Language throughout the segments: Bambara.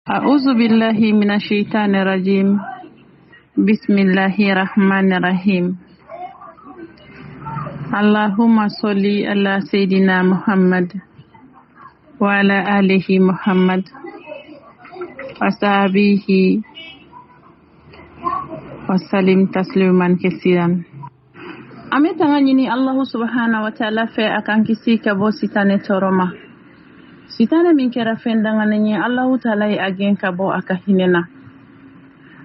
أعوذ بالله من الشيطان الرجيم. بسم الله الرحمن الرحيم. اللهم صل على سيدنا محمد وعلى آله محمد وصحبه وسلم تسليما كثيرا. Ametanganyini Allah subhanahu wa ta'ala fe akan kisi kabo sitane toroma. Sitane min kera fendanganenye Allah ta'ala agen kabo akahinena.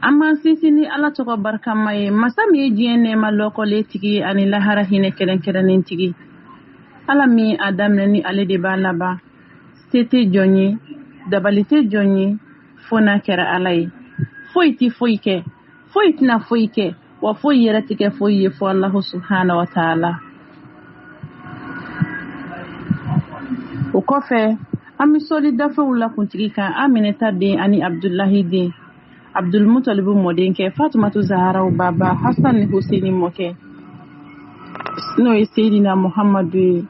Amma sisini Allah toko barkamaye masami jiene maloko letigi ani lahara hine keren tigi. Allah mi adam nani ale de balaba. Sete jonyi, dabalite jonyi, fona kera alai. Foiti foike, foitna foike. Wa foyi yɛrɛ ti kɛ foyi ye fo Allah subhanahu wa ta'ala. O kɔfɛ an bɛ sɔli dafɛw la kuntigi kan Aminata den ani Abdullahi den, Abdul Mutalibu mɔden kɛ, Fatumatu Zaharaw baba, Hasan ni Huseini mɔkɛ, n'o ye Seydina Muhammadu ye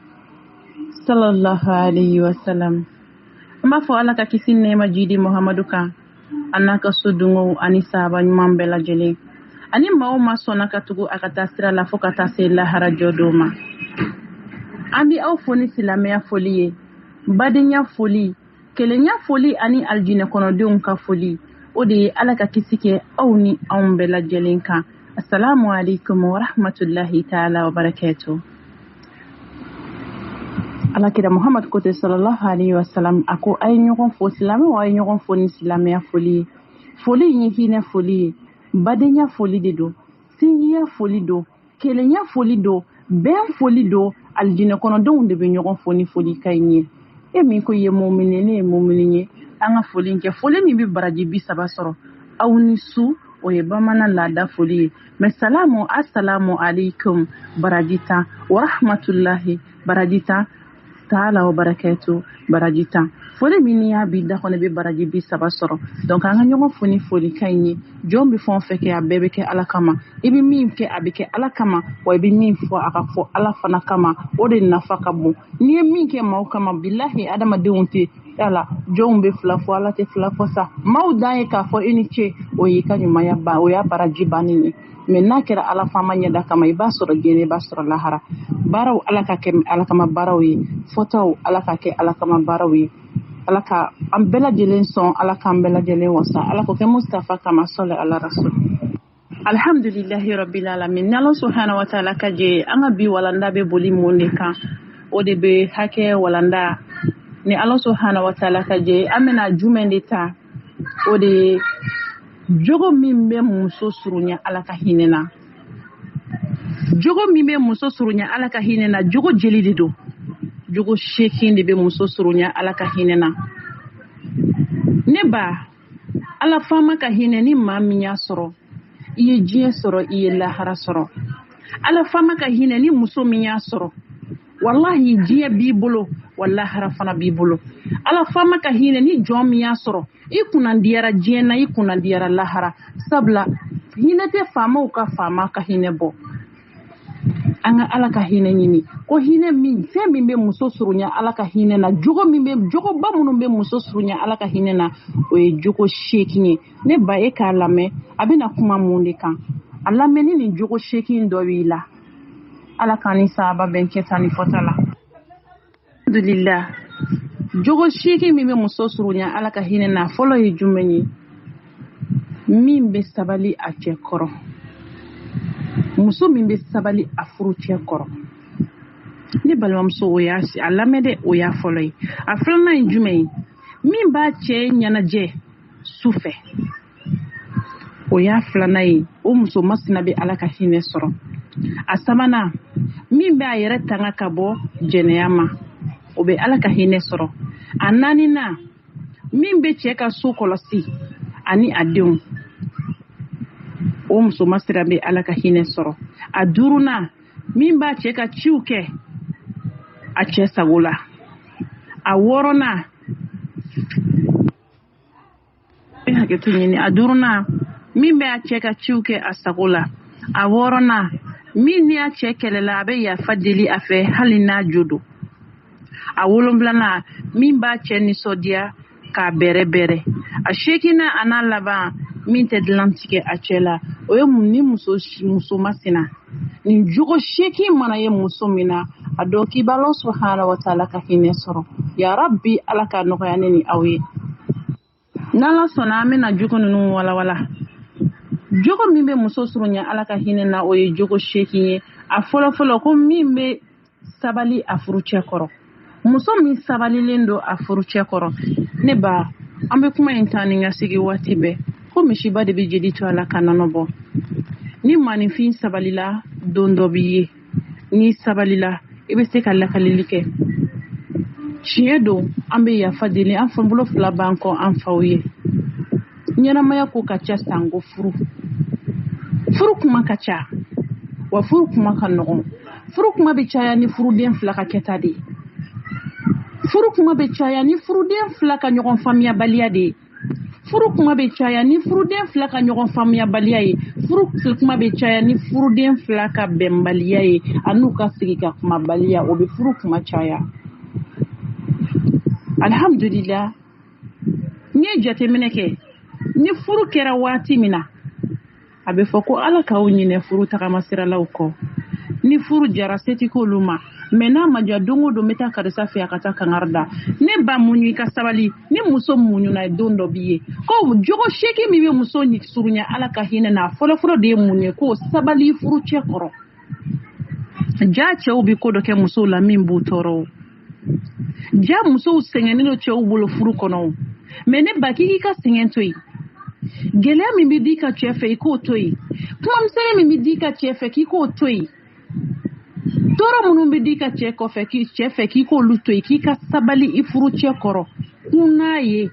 sallallahu alayhi wa sallam. An b'a fɔ Ala ka kisi nɛɛma jidi Muhammadu kan a n'a ka so dungow ani sahaba ɲuman bɛɛ lajɛlen. Ani maa o maa sɔnna ka tugu a ka taa sira la fo ka taa se lahara jɔdon ma. An bɛ aw fo ni silamɛya foli ye, badenya foli, kelenya foli ani aljinɛ kɔnɔdenw ka foli. O de ye Ala ka kisi kɛ aw ni anw bɛɛ lajɛlen kan. Assalamu alaikum wa rahmatullahi ta'ala wa barakatuh. Alakira Muhammad kote sallallahu alaihi wa sallam a ko a ye ɲɔgɔn fo, silamɛw a ye ɲɔgɔn fo ni silamɛya foli ye. Foli ye hinɛ foli ye. Badenya foli de do, sinjiya foli do, kelenya foli do, bɛn foli do, aljinɛ kɔnɔdenw de bɛ ɲɔgɔn fo ni foli ka ɲi ye. E min ko ye mumini, ne ye mumini ye, an ka foli kɛ. Foli min bɛ baraji 30 sɔrɔ, aw ni su, o ye bamanan laada foli ye. Mais salamu, assalamu alaikum, baraji 10, wa rahmatullahi, baraji 10, ta'ala wa barakatuh, baraji 10. Foli min y'a bi da kɔnɔ bɛ baraji 30 sɔrɔ. Donc an ka ɲɔgɔn fo ni foli ka ɲi ye. Jɔn bɛ fɛn o fɛn kɛ a bɛɛ bɛ kɛ Ala kama. I bɛ min kɛ a bɛ kɛ Ala kama, wa i bɛ min fɔ a ka fɔ Ala fana kama. O de nafa ka bon. N'i ye min kɛ maaw kama, bilahi adamadenw tɛ yala jɔnw bɛ fila fɔ, Ala tɛ fila fɔ sa. Maaw dan ye k'a fɔ i ni ce, o y'i ka ɲumanya ban, o y'a baraji bannen ye. Mais n'a kɛra Ala fama ɲɛda kama, i b'a sɔrɔ diɲɛ, i b'a sɔrɔ lahara. Baaraw Ala ka kɛ Ala kama baaraw ye, fɔtaw Ala ka kɛ Ala kama baaraw ye. Ala ka an bɛɛ lajɛlen sɔn, Ala k'an bɛɛ lajɛlen wasa, Ala ko kɛ Mustafa kama sɔli ala rasul. Alhamdulillahi rabbil alamin. N'Ala subhanahu wa ta'ala ka jɛ, an ka bi walanda bɛ boli mun de kan, o de bɛ hakɛ walanda. Ni Ala subhanahu wa ta'ala ka jɛ, an bɛna jumɛn de ta, o de ye jogo min bɛ muso surunya Ala ka hinɛ na. Jogo min bɛ muso surunya Ala ka hinɛ na, jogo jeli de don. Jogo 8 de bɛ muso surunya Ala ka hinɛ na. Ne ba, Ala fama ka hinɛ ni maa min y'a sɔrɔ, i ye diɲɛ sɔrɔ, i ye lahara sɔrɔ. Ala fama ka hinɛ ni muso min y'a sɔrɔ, wallahi diɲɛ b'i bolo, wa lahara fana b'i bolo. Ala fama ka hinɛ ni jɔn min y'a sɔrɔ, i kunnadiyara diɲɛ na, i kunnadiyara lahara. Sabula hinɛ tɛ faamaw ka faama ka hinɛ bɔ. An ka Ala ka hinɛ ɲini. Ko hinɛ min, fɛn min bɛ muso surunya Ala ka hinɛ na, jogo ba minnu bɛ muso surunya Ala ka hinɛ na, o ye jogo 8 ye. Ne ba, e k'a lamɛn, a bɛna kuma mun de kan. A lamɛnni ni jogo 8 dɔ b'i la. Ala k'an ni sahaba bɛn kɛta ni fɔta la. Alhamdulillah. Jogo 8 min bɛ muso surunya Ala ka hinɛ na, fɔlɔ ye jumɛn ye? Min bɛ sabali a cɛ kɔrɔ. Muso min bɛ sabali a furu cɛ kɔrɔ. Ne balimamuso, o y'a a lamɛn dɛ, o y'a fɔlɔ ye. A filanan ye jumɛn ye? Min b'a cɛ ɲɛnajɛ su fɛ. O y'a filanan ye. O muso masina bɛ Ala ka hinɛ sɔrɔ. A sabanan, min bɛ a yɛrɛ tanga ka bɔ jɛnɛya ma, o bɛ Ala ka hinɛ sɔrɔ. A naaninan, min bɛ cɛ ka so kɔlɔsi ani a denw, o muso masira bɛ Ala ka hinɛ sɔrɔ. A duurunan, min b'a cɛ ka ciw kɛ a cɛ sago la. A wɔɔrɔnan, a duurunan, min bɛ a cɛ ka ciw kɛ a sago la. A wɔɔrɔnan, min ni a cɛ kɛlɛla, a bɛ yafa deli a fɛ hali n'a jo don. A wolonfilanan, min b'a cɛ nisɔndiya k'a bɛrɛ bɛrɛ. a shekina ana laban min tɛ dilan tigɛ a cɛ la o ye ni muso masina nin jogo sheki mana ye muso min na a dɔn k'i b'a Allah subhanahu wa ta'ala ka hinɛ sɔrɔ ya rabbi ala ka nɔgɔya ne ni aw ye n'ala sɔnna an bɛna jogo ninnu walawala jogo min bɛ muso surunya ala ka hinɛ na o ye jogo sheki ye a fɔlɔfɔlɔ ko min bɛ sabali a furucɛ kɔrɔ muso min sabalilen don a furucɛ kɔrɔ ne ba an bɛ kuma in ta ni ka sigi waati bɛɛ ko misiba de bɛ jeli to a la ka nɔnɔ bɔ ni maninfin sabalila don dɔ b'i ye ni sabalila i bɛ se ka lakalili kɛ tiɲɛ don an bɛ yafa deli an fan bolo fila b'an kɔ an faw ye ɲɛnamaya ko ka ca sanko furu kuma ka ca wa furu kuma ka nɔgɔn furu kuma bɛ caya ni furuden fila ka kɛta de ye furu kuma bɛ caya ni furuden fila ka ɲɔgɔn faamuyabaliya de ye furu kuma bɛ caya ni furuden fila ka ɲɔgɔn faamuyabaliya ye furu kuma bɛ caya ni furuden fila ka bɛnbaliya ye an'u ka sigi ka kumabaliya o bɛ furu kuma caya alhamdulillah n ye jateminɛ kɛ ni furu kɛra waati min na a bɛ fɔ ko ala k'aw ɲinɛ furu tagamasiralaw kɔ ni furu jara seti k'olu ma mɛ n'a ma ja don o don n bɛ taa karisa fɛ a ka taa kangari da ne ba muɲu i ka sabali ni muso muɲuna ye don dɔ b'i ye ko jogo seki min bɛ muso surunya ala ka hinɛ na fɔlɔfɔlɔ de ye mun ye ko sabali furu cɛ kɔrɔ ja cɛw bɛ ko dɔ kɛ musow la min b'u tɔɔrɔ ja musow sɛgɛnnen don cɛw bolo furu kɔnɔ mɛ ne ba k'i ka sɛgɛn to yen gɛlɛya min bɛ di ka cɛ fɛ i k'o to yen kumamisɛnnin min bɛ di ka cɛ fɛ k'i k'o to yen tɔɔrɔ minnu bɛ di ka cɛ fɛ k'i k'olu to yen k'i ka sabali i furu cɛ kɔrɔ kun n'a ye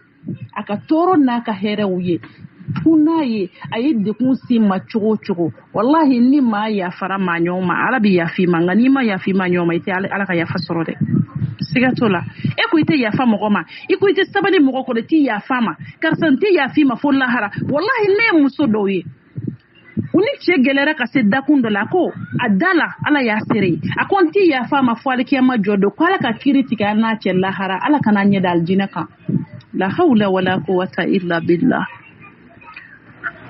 a ka tɔɔrɔ n'a ka hɛrɛw ye kun n'a ye a ye dekun si ma cogo o cogo wallahi ni maa yafara maa ɲɔgɔn ma ala bɛ yafi ma nka n'i ma yafi maa ɲɔgɔn ma i tɛ ala ka yafa sɔrɔ dɛ siga t'o la e ko i tɛ yafa mɔgɔ ma i ko i tɛ sabali mɔgɔ kɔrɔ i tɛ yafa ma karisa n tɛ yafi ma fo lahara wallahi ne ye muso dɔw ye u ni cɛ gɛlɛra ka se dakun dɔ la a ko a da la ala y'a sere a ko n tɛ yafa ma fo alikiyama jɔ don ko ala ka kiri tigɛ an n'a cɛ lahara ala kana ɲɛ da alijinɛ kan la hawla wala quwwata illa billah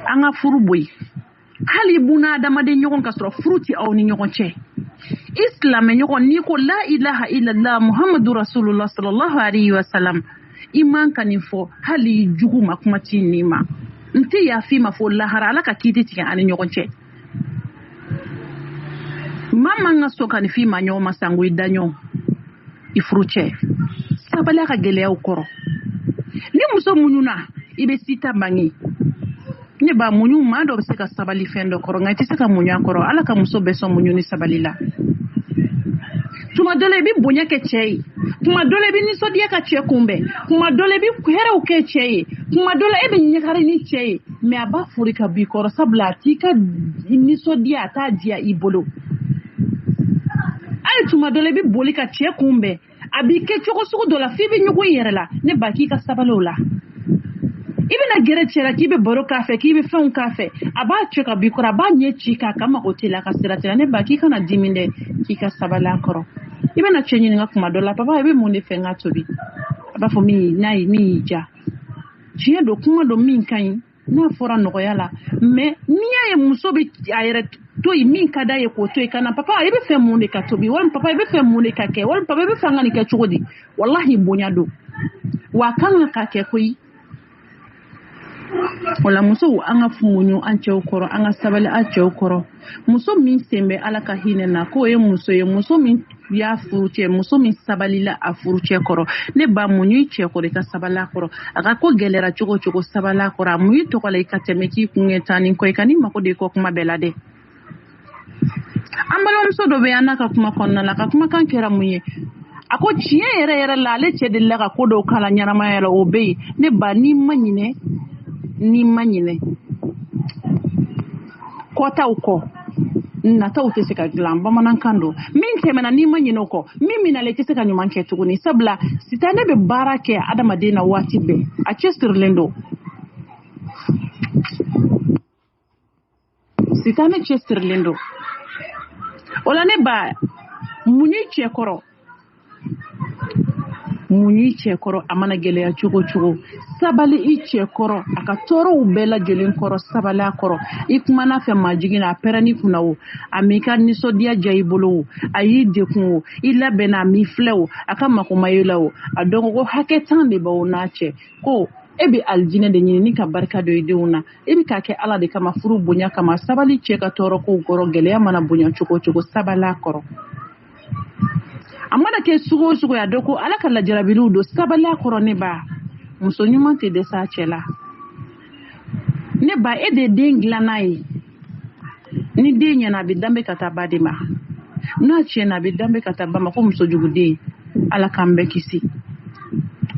an ka furu boyi hali buna adamaden ɲɔgɔn ka sɔrɔ furu ti aw ni ɲɔgɔn cɛ islamɛ ɲɔgɔn n'i ko la ilaha illallah muhammadu rasulullah sallallahu alaihi wasallam i man ka nin fɔ hali jugu ma kuma ti ni ma n tɛ yafi ma fo lahara ala ka kiiti tigɛ ani ɲɔgɔn cɛ maa man ka so ka nin fi ma ɲɔgɔn ma sango i daɲɔ i furu cɛ sabaliya ka gɛlɛyaw kɔrɔ ni muso muɲuna i bɛ sita bange ne ba muɲu maa dɔ bɛ se ka sabali fɛn dɔ kɔrɔ nka i tɛ se ka muɲu a kɔrɔ ala ka muso bɛɛ sɔn muɲu ni sabali la tuma dɔ la i bɛ bonya kɛ cɛ ye tuma dɔ la i bɛ nisɔndiya ka cɛ kunbɛn tuma dɔ la i bɛ hɛrɛw kɛ cɛ ye tuma dɔ la e bɛ ɲagari ni cɛ ye mɛ a b'a fori ka b'i kɔrɔ sabula a t'i ka nisɔndiya a t'a diya i bolo hali tuma dɔ la i bɛ boli ka cɛ kunbɛn a b'i kɛ cogo sugu dɔ la f'i bɛ ɲugun i yɛrɛ la ne ba k'i ka sabali o la i bɛna gɛrɛ cɛ la k'i bɛ baro k'a fɛ k'i bɛ fɛnw k'a fɛ a b'a cɛ ka b'i kɔrɔ a b'a ɲɛ ci k'a ka mago t'i la a ka sira t'i la ne ba k'i kana dimi dɛ k'i ka sabali a kɔrɔ i bɛna cɛ ɲininka kuma dɔ la papa i bɛ mun de fɛ n ka tobi a b'a fɔ min y'i ja tiɲɛ don kuma don min ka ɲi n'a fɔra nɔgɔya la mɛ n'i y'a ye muso bɛ a yɛrɛ to yen min ka d'a ye k'o to yen ka na papa i bɛ fɛ mun de ka tobi walima papa i bɛ fɛ mun de ka kɛ walima papa i bɛ fɛ an ka nin kɛ cogo di walahi bonya don wa a kan ka kɛ koyi wala muso an ka muɲu an cɛw kɔrɔ an ka sabali an cɛw kɔrɔ muso min sen bɛ ala ka hinɛ na k'o ye muso ye muso min y'a furu cɛ muso min sabalila a furu cɛ kɔrɔ ne ba muɲu i cɛ kɔrɔ i ka sabali a kɔrɔ a ka ko gɛlɛra cogo o cogo sabali a kɔrɔ a muɲu tɔgɔ la i ka tɛmɛ k'i kun kɛ taa ni kɔ i ka ni mako de kɔ kuma bɛɛ la dɛ an balimamuso dɔ bɛ yan n'a ka kuma kɔnɔna la ka kumakan kɛra mun ye a ko tiɲɛ yɛrɛ yɛrɛ la ale cɛ delila ka ko dɔw kala ɲɛnamaya la o bɛ yen ne ba n'i ma ɲinɛ kɔtaw kɔ nataw tɛ se ka dilan bamanankan don min tɛmɛna n'i ma ɲinɛ o kɔ min mina la i tɛ se ka ɲuman kɛ tuguni sabula sitanɛ bɛ baara kɛ adamaden na waati bɛɛ a cɛsirilen don sitanɛ cɛsirilen don o la ne ba muɲu cɛ kɔrɔ munyi cɛ kɔrɔ a mana gɛlɛya cogo cogo sabali i cɛ kɔrɔ a ka tɔɔrɔw bɛɛ lajɛlen kɔrɔ sabali a kɔrɔ i kumana fɛ majigin na a pɛrɛnni kunna o a m'i ka nisɔndiya ja i bolo o a y'i dekun o i labɛnna a m'i filɛ o a ka makoma i la o a dɔn ko hakɛ tan de b'aw n'a cɛ ko e bɛ alijinɛ de ɲini ni ka barika dɔ i denw na e bɛ k'a kɛ ala de kama furu bonya kama sabali cɛ ka tɔɔrɔ kow kɔrɔ gɛlɛya mana bonya cogo cogo sabali a kɔrɔ a mana kɛ sugu o sugu a dɔn ko ala ka lajarabiliw don sabali a kɔrɔ ne ba muso ɲuman tɛ dɛsɛ a cɛ la ne ba e de den dilanna ye ni den ɲɛna a bɛ danbe ka taa ba de ma n'a tiɲɛna a bɛ danbe ka taa ba ma ko musojuguden ala k'an bɛɛ kisi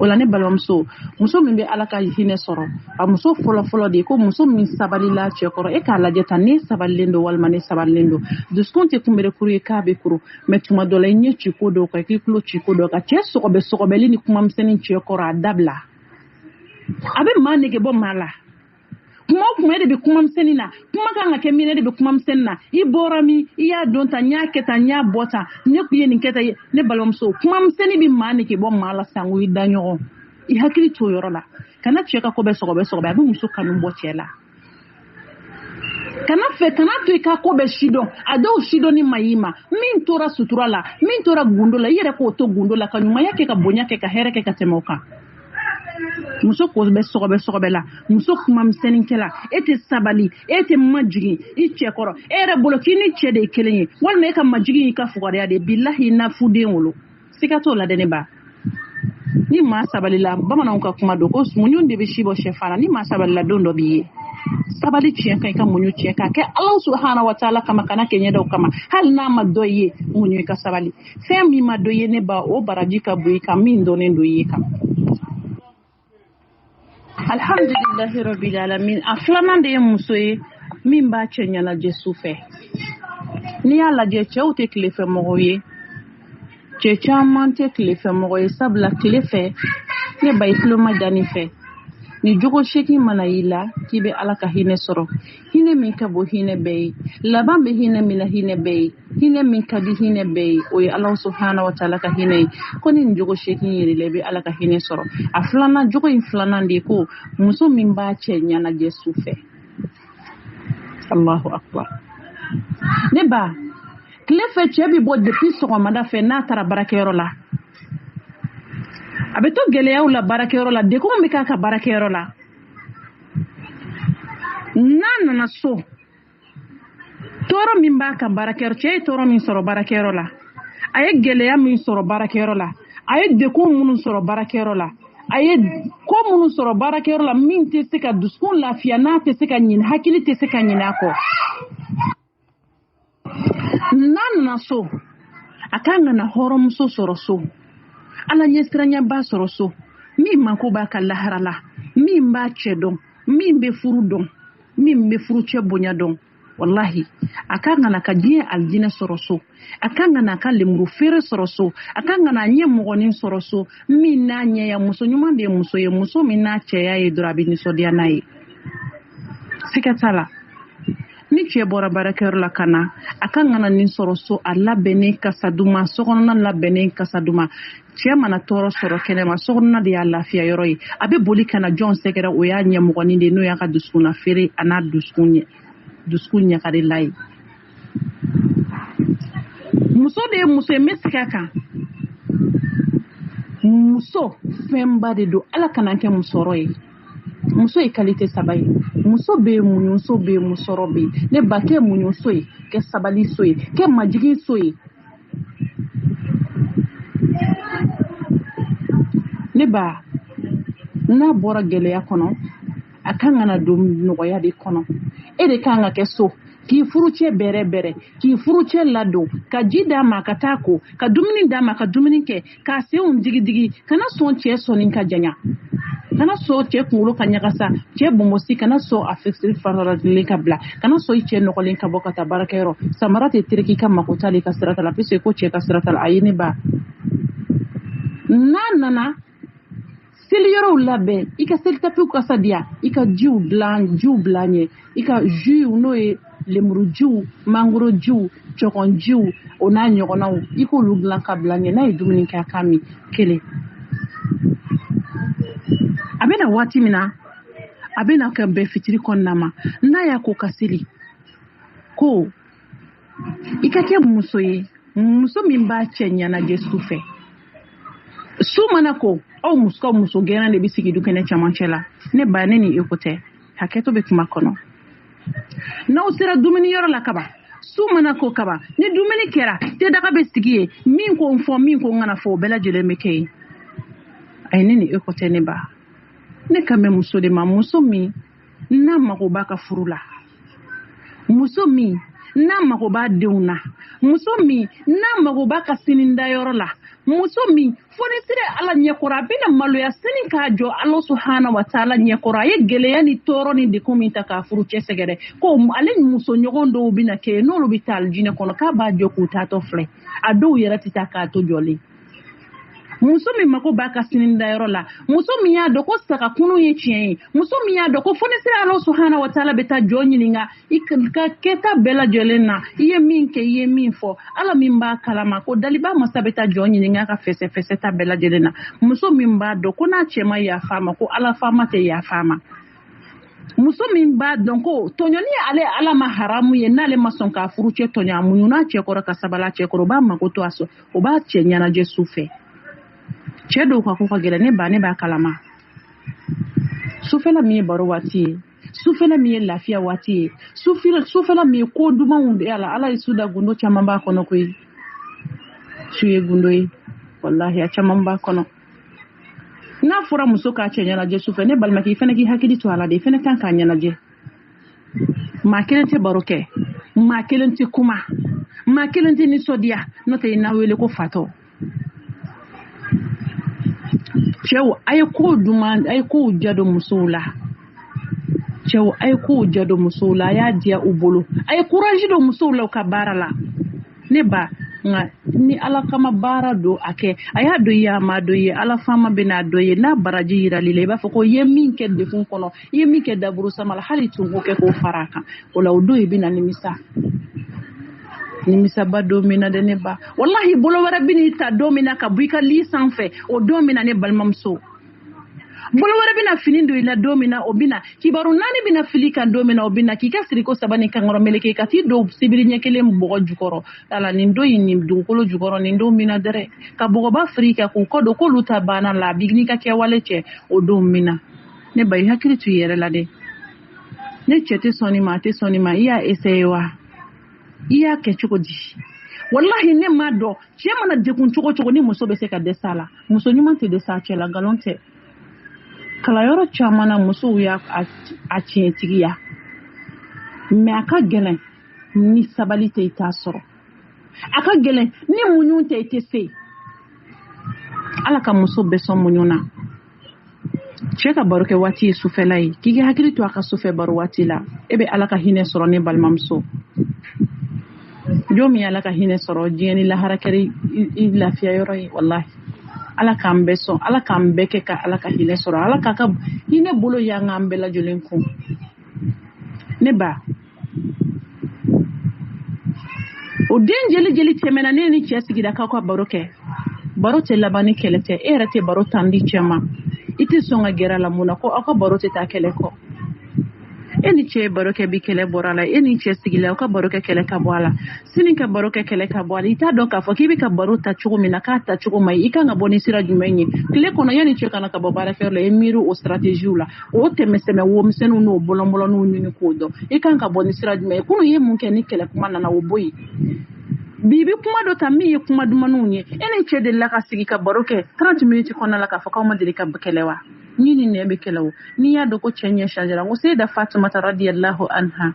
o la ne balimamuso muso min bɛ ala ka hinɛ sɔrɔ a muso fɔlɔfɔlɔ de ko muso min sabalila cɛ kɔrɔ e k'a lajɛ tan ne sabalilen don walima ne sabalilen don dusukun tɛ kunbɛrekuru ye k'a bɛ kuru mɛ tuma dɔ la i ɲɛ ci ko dɔw kan k'i tulo ci ko dɔw kan cɛ sɔgɔbɛli ni kumamisɛnnin cɛ kɔrɔ a dabila a bɛ maa nege bɔ maa la kuma o kuma e de bɛ kumamisɛnnin na kuma kan ka kɛ min e de bɛ kumamisɛnnin na i bɔra min i y'a dɔn tan n y'a kɛ tan n y'a bɔ tan ne kun ye nin kɛ tan ne balimamuso kumamisɛnnin bɛ maa nege bɔ maa la sango i da ɲɔgɔn i hakili to o yɔrɔ la kana cɛ ka ko bɛ sɔgɔbɛ a bɛ muso kanu bɔ cɛ la kana to i ka ko bɛ sidɔn a dɔw sidɔnni ma y'i ma min tora sutura la min tora gundo la i yɛrɛ k'o to gundo la ka ɲumanya kɛ ka bonya kɛ ka hɛrɛ kɛ ka tɛmɛ o kan muso ko bɛ sɔgɔbɛ la muso kumamisɛnninkɛla e tɛ sabali e tɛ majigin i cɛ kɔrɔ e yɛrɛ bolo k'i ni cɛ de ye kelen ye walima e ka majigin y'i ka fugariya de bilahi na fuden wolo siga t'o la dɛ ne ba ni maa sabalila bamananw ka kuma don ko muɲu de bɛ si bɔ sɛfan na ni maa sabalila don dɔ b'i ye sabali tiɲɛ kan i ka muɲu tiɲɛ k'a kɛ ala subhanahu wa taala kama kana kɛ ɲɛdaw kama hali n'a ma dɔ i ye muɲu i ka sabali fɛn min ma dɔ i ye ne ba o baraji ka bon i kan min dɔnnen don i ye kan alhamdulillahi rabbil alamin a filanan de ye muso ye min b'a cɛ ɲɛnajɛ su fɛ n'i y'a lajɛ cɛw tɛ tilefɛ mɔgɔw ye cɛ caman tɛ tilefɛ mɔgɔ ye sabula tile fɛ ne ba i tulo ma da nin fɛ ni jogo seegin mana y'i la k'i bɛ ala ka hinɛ sɔrɔ hinɛ min ka bon hinɛ bɛɛ ye laban bɛ hinɛ min na hinɛ bɛɛ ye hinɛ min ka di hinɛ bɛɛ ye o ye ala subhanahu wa taala ka hinɛ ye ko ni nin jogo seegin yɛrɛ la i bɛ ala ka hinɛ sɔrɔ a filanan jogo in filanan de ko muso min b'a cɛ ɲɛnajɛ su fɛ allahu akbar ne ba tile fɛ cɛ bɛ bɔ depuis sɔgɔmada fɛ n'a taara baarakɛyɔrɔ la a bɛ to gɛlɛyaw la baarakɛyɔrɔ la degun bɛ k'a ka baarakɛyɔrɔ la n'a nana so tɔɔrɔ min b'a ka baarakɛyɔrɔ cɛ ye tɔɔrɔ min sɔrɔ baarakɛyɔrɔ la a ye gɛlɛya min sɔrɔ baarakɛyɔrɔ la a ye degun minnu sɔrɔ baarakɛyɔrɔ la a ye ko minnu sɔrɔ baarakɛyɔrɔ la min tɛ se ka dusukun lafiya n'a tɛ se ka ɲinɛ hakili tɛ se ka ɲinɛ a kɔ n'a nana so a kan ka na hɔrɔnmuso sɔrɔ so ala ɲɛsiranyaba sɔrɔ so min mako b'a ka lahara la min b'a cɛ dɔn min bɛ furu dɔn min bɛ furu cɛ bonya dɔn wallahi a kan ka na ka diɲɛ alijinɛ sɔrɔ so a kan ka na ka lemuru feere sɔrɔ so a kan ka na ɲɛ mɔgɔnin sɔrɔ so min n'a ɲɛya muso ɲuman de ye muso ye muso min n'a cɛya ye dɔrɔn a bɛ nisɔndiya n'a ye siga t'a la ni cɛ bɔra baarakɛyɔrɔ la ka na a kan ka na nin sɔrɔ so a labɛnnen kasa duman sokɔnɔna labɛnnen kasa duman cɛ mana tɔɔrɔ sɔrɔ kɛnɛma sokɔnɔna de y'a lafiya yɔrɔ ye a bɛ boli ka na jɔn sɛgɛrɛ o y'a ɲɛmɔgɔnin de n'o y'a ka dusukunna feere a n'a dusukun ɲagarila ye muso de ye muso ye n bɛ segin a kan muso fɛnba de don ala kana kɛ musɔrɔ ye muso ye qualité saba ye muso bɛ yen muɲuso bɛ yen musɔrɔ bɛ yen ne ba kɛ muɲuso ye kɛ sabali so ye kɛ majigin so ye ne ba n'a bɔra gɛlɛya kɔnɔ a kan ka na don nɔgɔya de kɔnɔ e de kan ka kɛ so k'i furucɛ bɛrɛ k'i furucɛ ladon ka ji d'a ma ka taa ko ka dumuni d'a ma ka dumuni kɛ k'a senw digi kana sɔn cɛ sɔnni ka janya kana sɔn cɛ kunkolo ka ɲagasa cɛ bonbosi kana sɔn a fɛsiri faralen ka bila kana sɔn i cɛ nɔgɔlen ka bɔ ka taa baarakɛyɔrɔ samara tɛ tereki ka mako t'ale ka sirata la puisque ko cɛ ka sirata la a ye ne ba n'a nana seliyɔrɔw labɛn i ka selitapiw kasa diya i ka jiw bila ɲɛ i ka jus n'o ye lemurujiw mangorojiw cɔgɔnjiw o n'a ɲɔgɔnnaw i k'olu dilan ka bila ɲɛ n'a ye dumuni kɛ a k'a min kelen bena waati mina a bena ka bɛn fitiri kɔnɔna ma n'a y'a ko ka seli ko i ka kɛ muso ye muso min b'a cɛ ɲɛnajɛ su fɛ su mana ko aw muso gɛrɛn de bɛ sigi du kɛnɛ camancɛ la ne ba ne ni eko tɛ hakɛto bɛ kuma kɔnɔ n'aw sera dumuni yɔrɔ la kaba su mana ko kaba ni dumuni kɛra te daga bɛ sigi ye min ko n fɔ min ko n kana fɔ o bɛɛ lajɛlen bɛ kɛ ye ayi ne ni eko tɛ ne ba ne ka mɛn muso de ma muso min n'a mago b'a ka furu la muso min n'a mago b'a denw na muso min n'a mago b'a ka sinindayɔrɔ la muso min fo ni sera ala ɲɛkɔrɔ a bɛna maloya sani k'a jɔ ala subhanahu wa taala ɲɛkɔrɔ a ye gɛlɛya ni tɔɔrɔ ni dekun min ta k'a furu cɛ sɛgɛrɛ ko ale ni muso ɲɔgɔn dɔw bɛna kɛ n'olu bɛ taa alijinɛ kɔnɔ k'a b'a jɔ k'u taatɔ filɛ a dɔw yɛrɛ tɛ taa k'a to jɔlen muso min mako b'a ka sinindayɔrɔ la muso min y'a dɔn ko saga kunu ye tiɲɛ ye muso min y'a dɔn ko fo ni sera ala subhanahu wa taala bɛ taa jɔ ɲininka i ka kɛta bɛɛ lajɛlen na i ye min kɛ i ye min fɔ ala min b'a kalama ko daliba masa bɛ taa jɔ ɲininka ka fɛsɛfɛsɛ ta bɛɛ lajɛlen na muso min b'a dɔn ko n'a cɛ ma yafa ma ko ala faama tɛ yafa ma muso min b'a dɔn ko tɔɲɔni ale ala ma haramu ye n'ale ma sɔn k'a furu cɛ tɔɲɔ a muɲuna cɛ kɔrɔ ka sabala cɛ kɔrɔ o b'a mako to a sɔn o b'a cɛ ɲɛnajɛ su fɛ cɛ dɔw ka ko ka gɛlɛn ne b'a kalama sufɛla min ye baro waati ye sufɛla min ye lafiya waati ye sufɛla min ye ko dumanw de ala ye su da gundo caman b'a kɔnɔ koyi su ye gundo ye wallahi a caman b'a kɔnɔ n'a fɔra muso k'a cɛ ɲɛnajɛ sufɛ ne balimakɛ i fana k'i hakili to a la de i fana kan k'a ɲɛnajɛ maa kelen tɛ baro kɛ maa kelen tɛ kuma maa kelen tɛ nisɔndiya n'o tɛ i n'a wele ko fatɔ cɛw a ye kow jadɔ musow la cɛw a ye kow jadɔ musow la a y'a diya u bolo a ye courage dɔ musow la u ka baara la ne ba nka ni ala kama baara don a kɛ a y'a dɔn i ye a ma dɔn i ye ala faama bɛ n'a dɔn i ye n'a baraji yirali la i b'a fɔ ko i ye min kɛ dekun kɔnɔ i ye min kɛ daburu sama la hali tun k'o kɛ k'o fara a kan o la o don i bɛ na nimisaba don min na de ne ba wallahi bolo wɛrɛ bɛ n'i ta don min na ka bɔ i ka li sanfɛ o don min na ne balimamuso bolo wɛrɛ bɛna fini don i la don min na o bɛna kibaru naani bɛna fili kan don min na o bɛna k'i ka siriko saba ni kankɔrɔ meleke ka t'i don sibiri ɲɛ kelen bɔgɔ jukɔrɔ ala nin don in nin dugukolo jukɔrɔ nin don min na dɛrɛ ka bɔgɔba firi ka k'u kɔ don k'olu ta banna la a bɛ n'i ka kɛwale cɛ o don min na ne ba i hakili to i yɛrɛ la dɛ ne cɛ tɛ sɔn nin ma a tɛ sɔn nin ma i y'a essayer wa i y'a kɛ cogo di wallahi ne ma dɔn cɛ mana dekun cogo cogo ni muso bɛ se ka dɛsɛ a la muso ɲuman tɛ dɛsɛ a cɛ la nkalon tɛ kalayɔrɔ caman na musow y'a tiɲɛtigiya mɛ a ka gɛlɛn ni sabali tɛ i t'a sɔrɔ a ka gɛlɛn ni muɲu tɛ i tɛ se ala ka muso bɛɛ sɔn muɲu na cɛ ka baro kɛ waati ye sufɛla ye k'i hakili to a ka sufɛ baro waati la e bɛ ala ka hinɛ sɔrɔ ne balimamuso jɔn min ala ka hinɛ sɔrɔ diɲɛ ni lahara kɛra i lafiya yɔrɔ ye wallahi ala k'an bɛɛ sɔn ala k'an bɛɛ kɛ ka ala ka hinɛ sɔrɔ ala k'a ka hinɛ bolo y'an k'an bɛɛ lajɛlen kun ne ba o den jeli tɛmɛna ne ni cɛ sigira k'aw ka baro kɛ baro tɛ laban ni kɛlɛ tɛ e yɛrɛ tɛ baro tan di cɛ ma i tɛ sɔn ka gɛrɛ la mun na ko aw ka baro tɛ taa kɛlɛ kɔ e ni cɛ baro kɛ bi kɛlɛ bɔra la e ni cɛ sigila aw ka baro kɛ kɛlɛ ka bɔ a la sini ka baro kɛ kɛlɛ ka bɔ a la i t'a dɔn k'a fɔ k'i bɛ ka baro ta cogo min na k'a ta cogo ma i kan ka bɔ ni sira jumɛn ye tile kɔnɔ yanni cɛ kana ka bɔ baarakɛyɔrɔ la i miiri o stratégies la o tɛmɛsɛmɛ womisɛnninw n'o bɔlɔnbɔlɔnninw ɲini k'o dɔn i kan ka bɔ ni sira jumɛn ye kunun ye mun kɛ ni kɛlɛ kuma nana o bɔ yen bi bɛ kuma dɔ ta min ye kuma dumanw ye e ni cɛ delila ka sigi ka baro kɛ 30 minutes kɔnɔna la k'a fɔ k'aw ma deli ka kɛlɛ wa ni nin ne bɛ kɛlɛ o n'i y'a dɔn ko cɛ ɲɛ changera ko Seyida Fatumata radiyallahu anha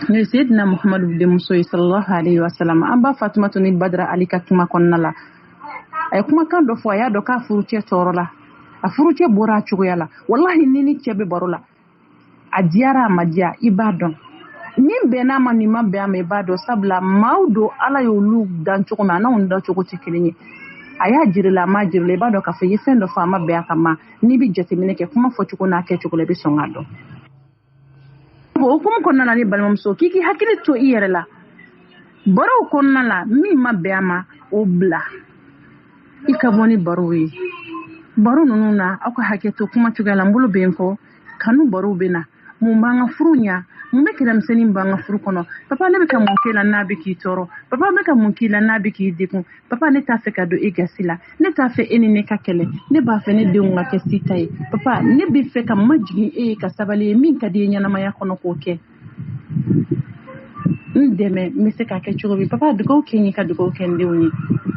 ne Seyidina Muhammadu denmuso ye sallallahu alaihi wa sallam an ba Fatumata ni Badara Ali ka kuma kɔnɔna la a ye kumakan dɔ fɔ a y'a dɔn k'a furu cɛ tɔɔrɔ la a furu cɛ bɔra a cogoya la wallahi ni cɛ bɛ baro la a diyara a ma diya i b'a dɔn nin bɛn n'a ma nin ma bɛn a ma i b'a dɔn sabula maaw don ala y'olu dan cogo min a n'anw dan cogo tɛ kelen ye a y'a jirila a ma jirila i b'a dɔn k'a fɔ i ye fɛn dɔ fɔ a ma bɛn a kan ma n'i bɛ jateminɛ kɛ kuma fɔ cogo n'a kɛ cogo la i bɛ sɔn k'a dɔn o hukumu kɔnɔna la ne balimamuso k'i k'i hakili to i yɛrɛ la barow kɔnɔna la min ma bɛn a ma o bila i ka bɔ ni barow ye baro nunu na aw ka hakɛ to kuma cogoya la n bolo bɛ n kɔ kanu baro bɛ na mun b'an ka furu ɲa mun bɛ kɛlɛmisɛnnin b'an ka furu kɔnɔ papa ne bɛ ka mun k'i la n'a bɛ k'i tɔɔrɔ papa ne bɛ ka mun k'i la n'a bɛ k'i degun papa ne t'a fɛ ka don e gasi la ne t'a fɛ e ni ne ka kɛlɛ ne b'a fɛ ne denw ka kɛ sita ye papa ne bɛ fɛ ka majigin e ye ka sabali ye min ka di ye ɲɛnamaya kɔnɔ k'o kɛ n dɛmɛ n bɛ se k'a kɛ cogo min papa dugawu kɛ n ye ka dugawu kɛ n denw ye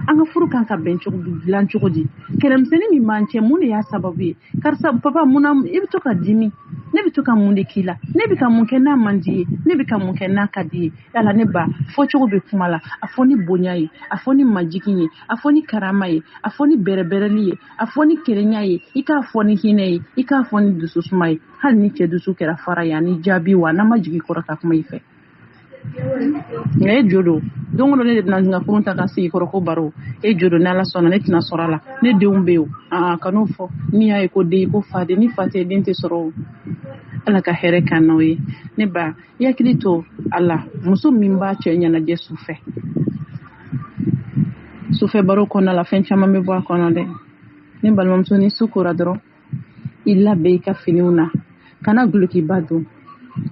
an ka furu kan ka bɛn cogo dilan cogo di kɛlɛmisɛnnin min b'an cɛ mun de y'a sababu ye karisa papa mun na i bɛ to ka dimi ne bɛ to ka mun de k'i la ne bɛ ka mun kɛ n'a man di ye ne bɛ ka mun kɛ n'a ka di ye yala ne ba fɔ cogo bɛ kuma la a fɔ ni bonya ye a fɔ ni majigin ye a fɔ ni karama ye a fɔ ni bɛrɛbɛrɛli ye a fɔ ni kelenya ye i k'a fɔ ni hinɛ ye i k'a fɔ ni dususuma ye hali ni cɛ dusu kɛra fara ye ani jaabi wa n'a ma jigin kɔrɔ ka kuma i fɛ nka e jo don don o don ne de bɛna n ka kurun ta ka sigi kɔrɔ ko baro e jo don n'ala sɔnna ne tɛna sɔrɔ a la ne denw bɛ yen o kan'o fɔ min y'a ye ko den ko fa den ni fa tɛ den tɛ sɔrɔ o ala ka hɛrɛ kan n'aw ye ne ba i hakili to a la muso min b'a cɛ ɲɛnajɛ sufɛ baro kɔnɔna la fɛn caman bɛ bɔ a kɔnɔ dɛ ne balimamuso ni su kora dɔrɔn i labɛn i ka finiw na kana gulokiba don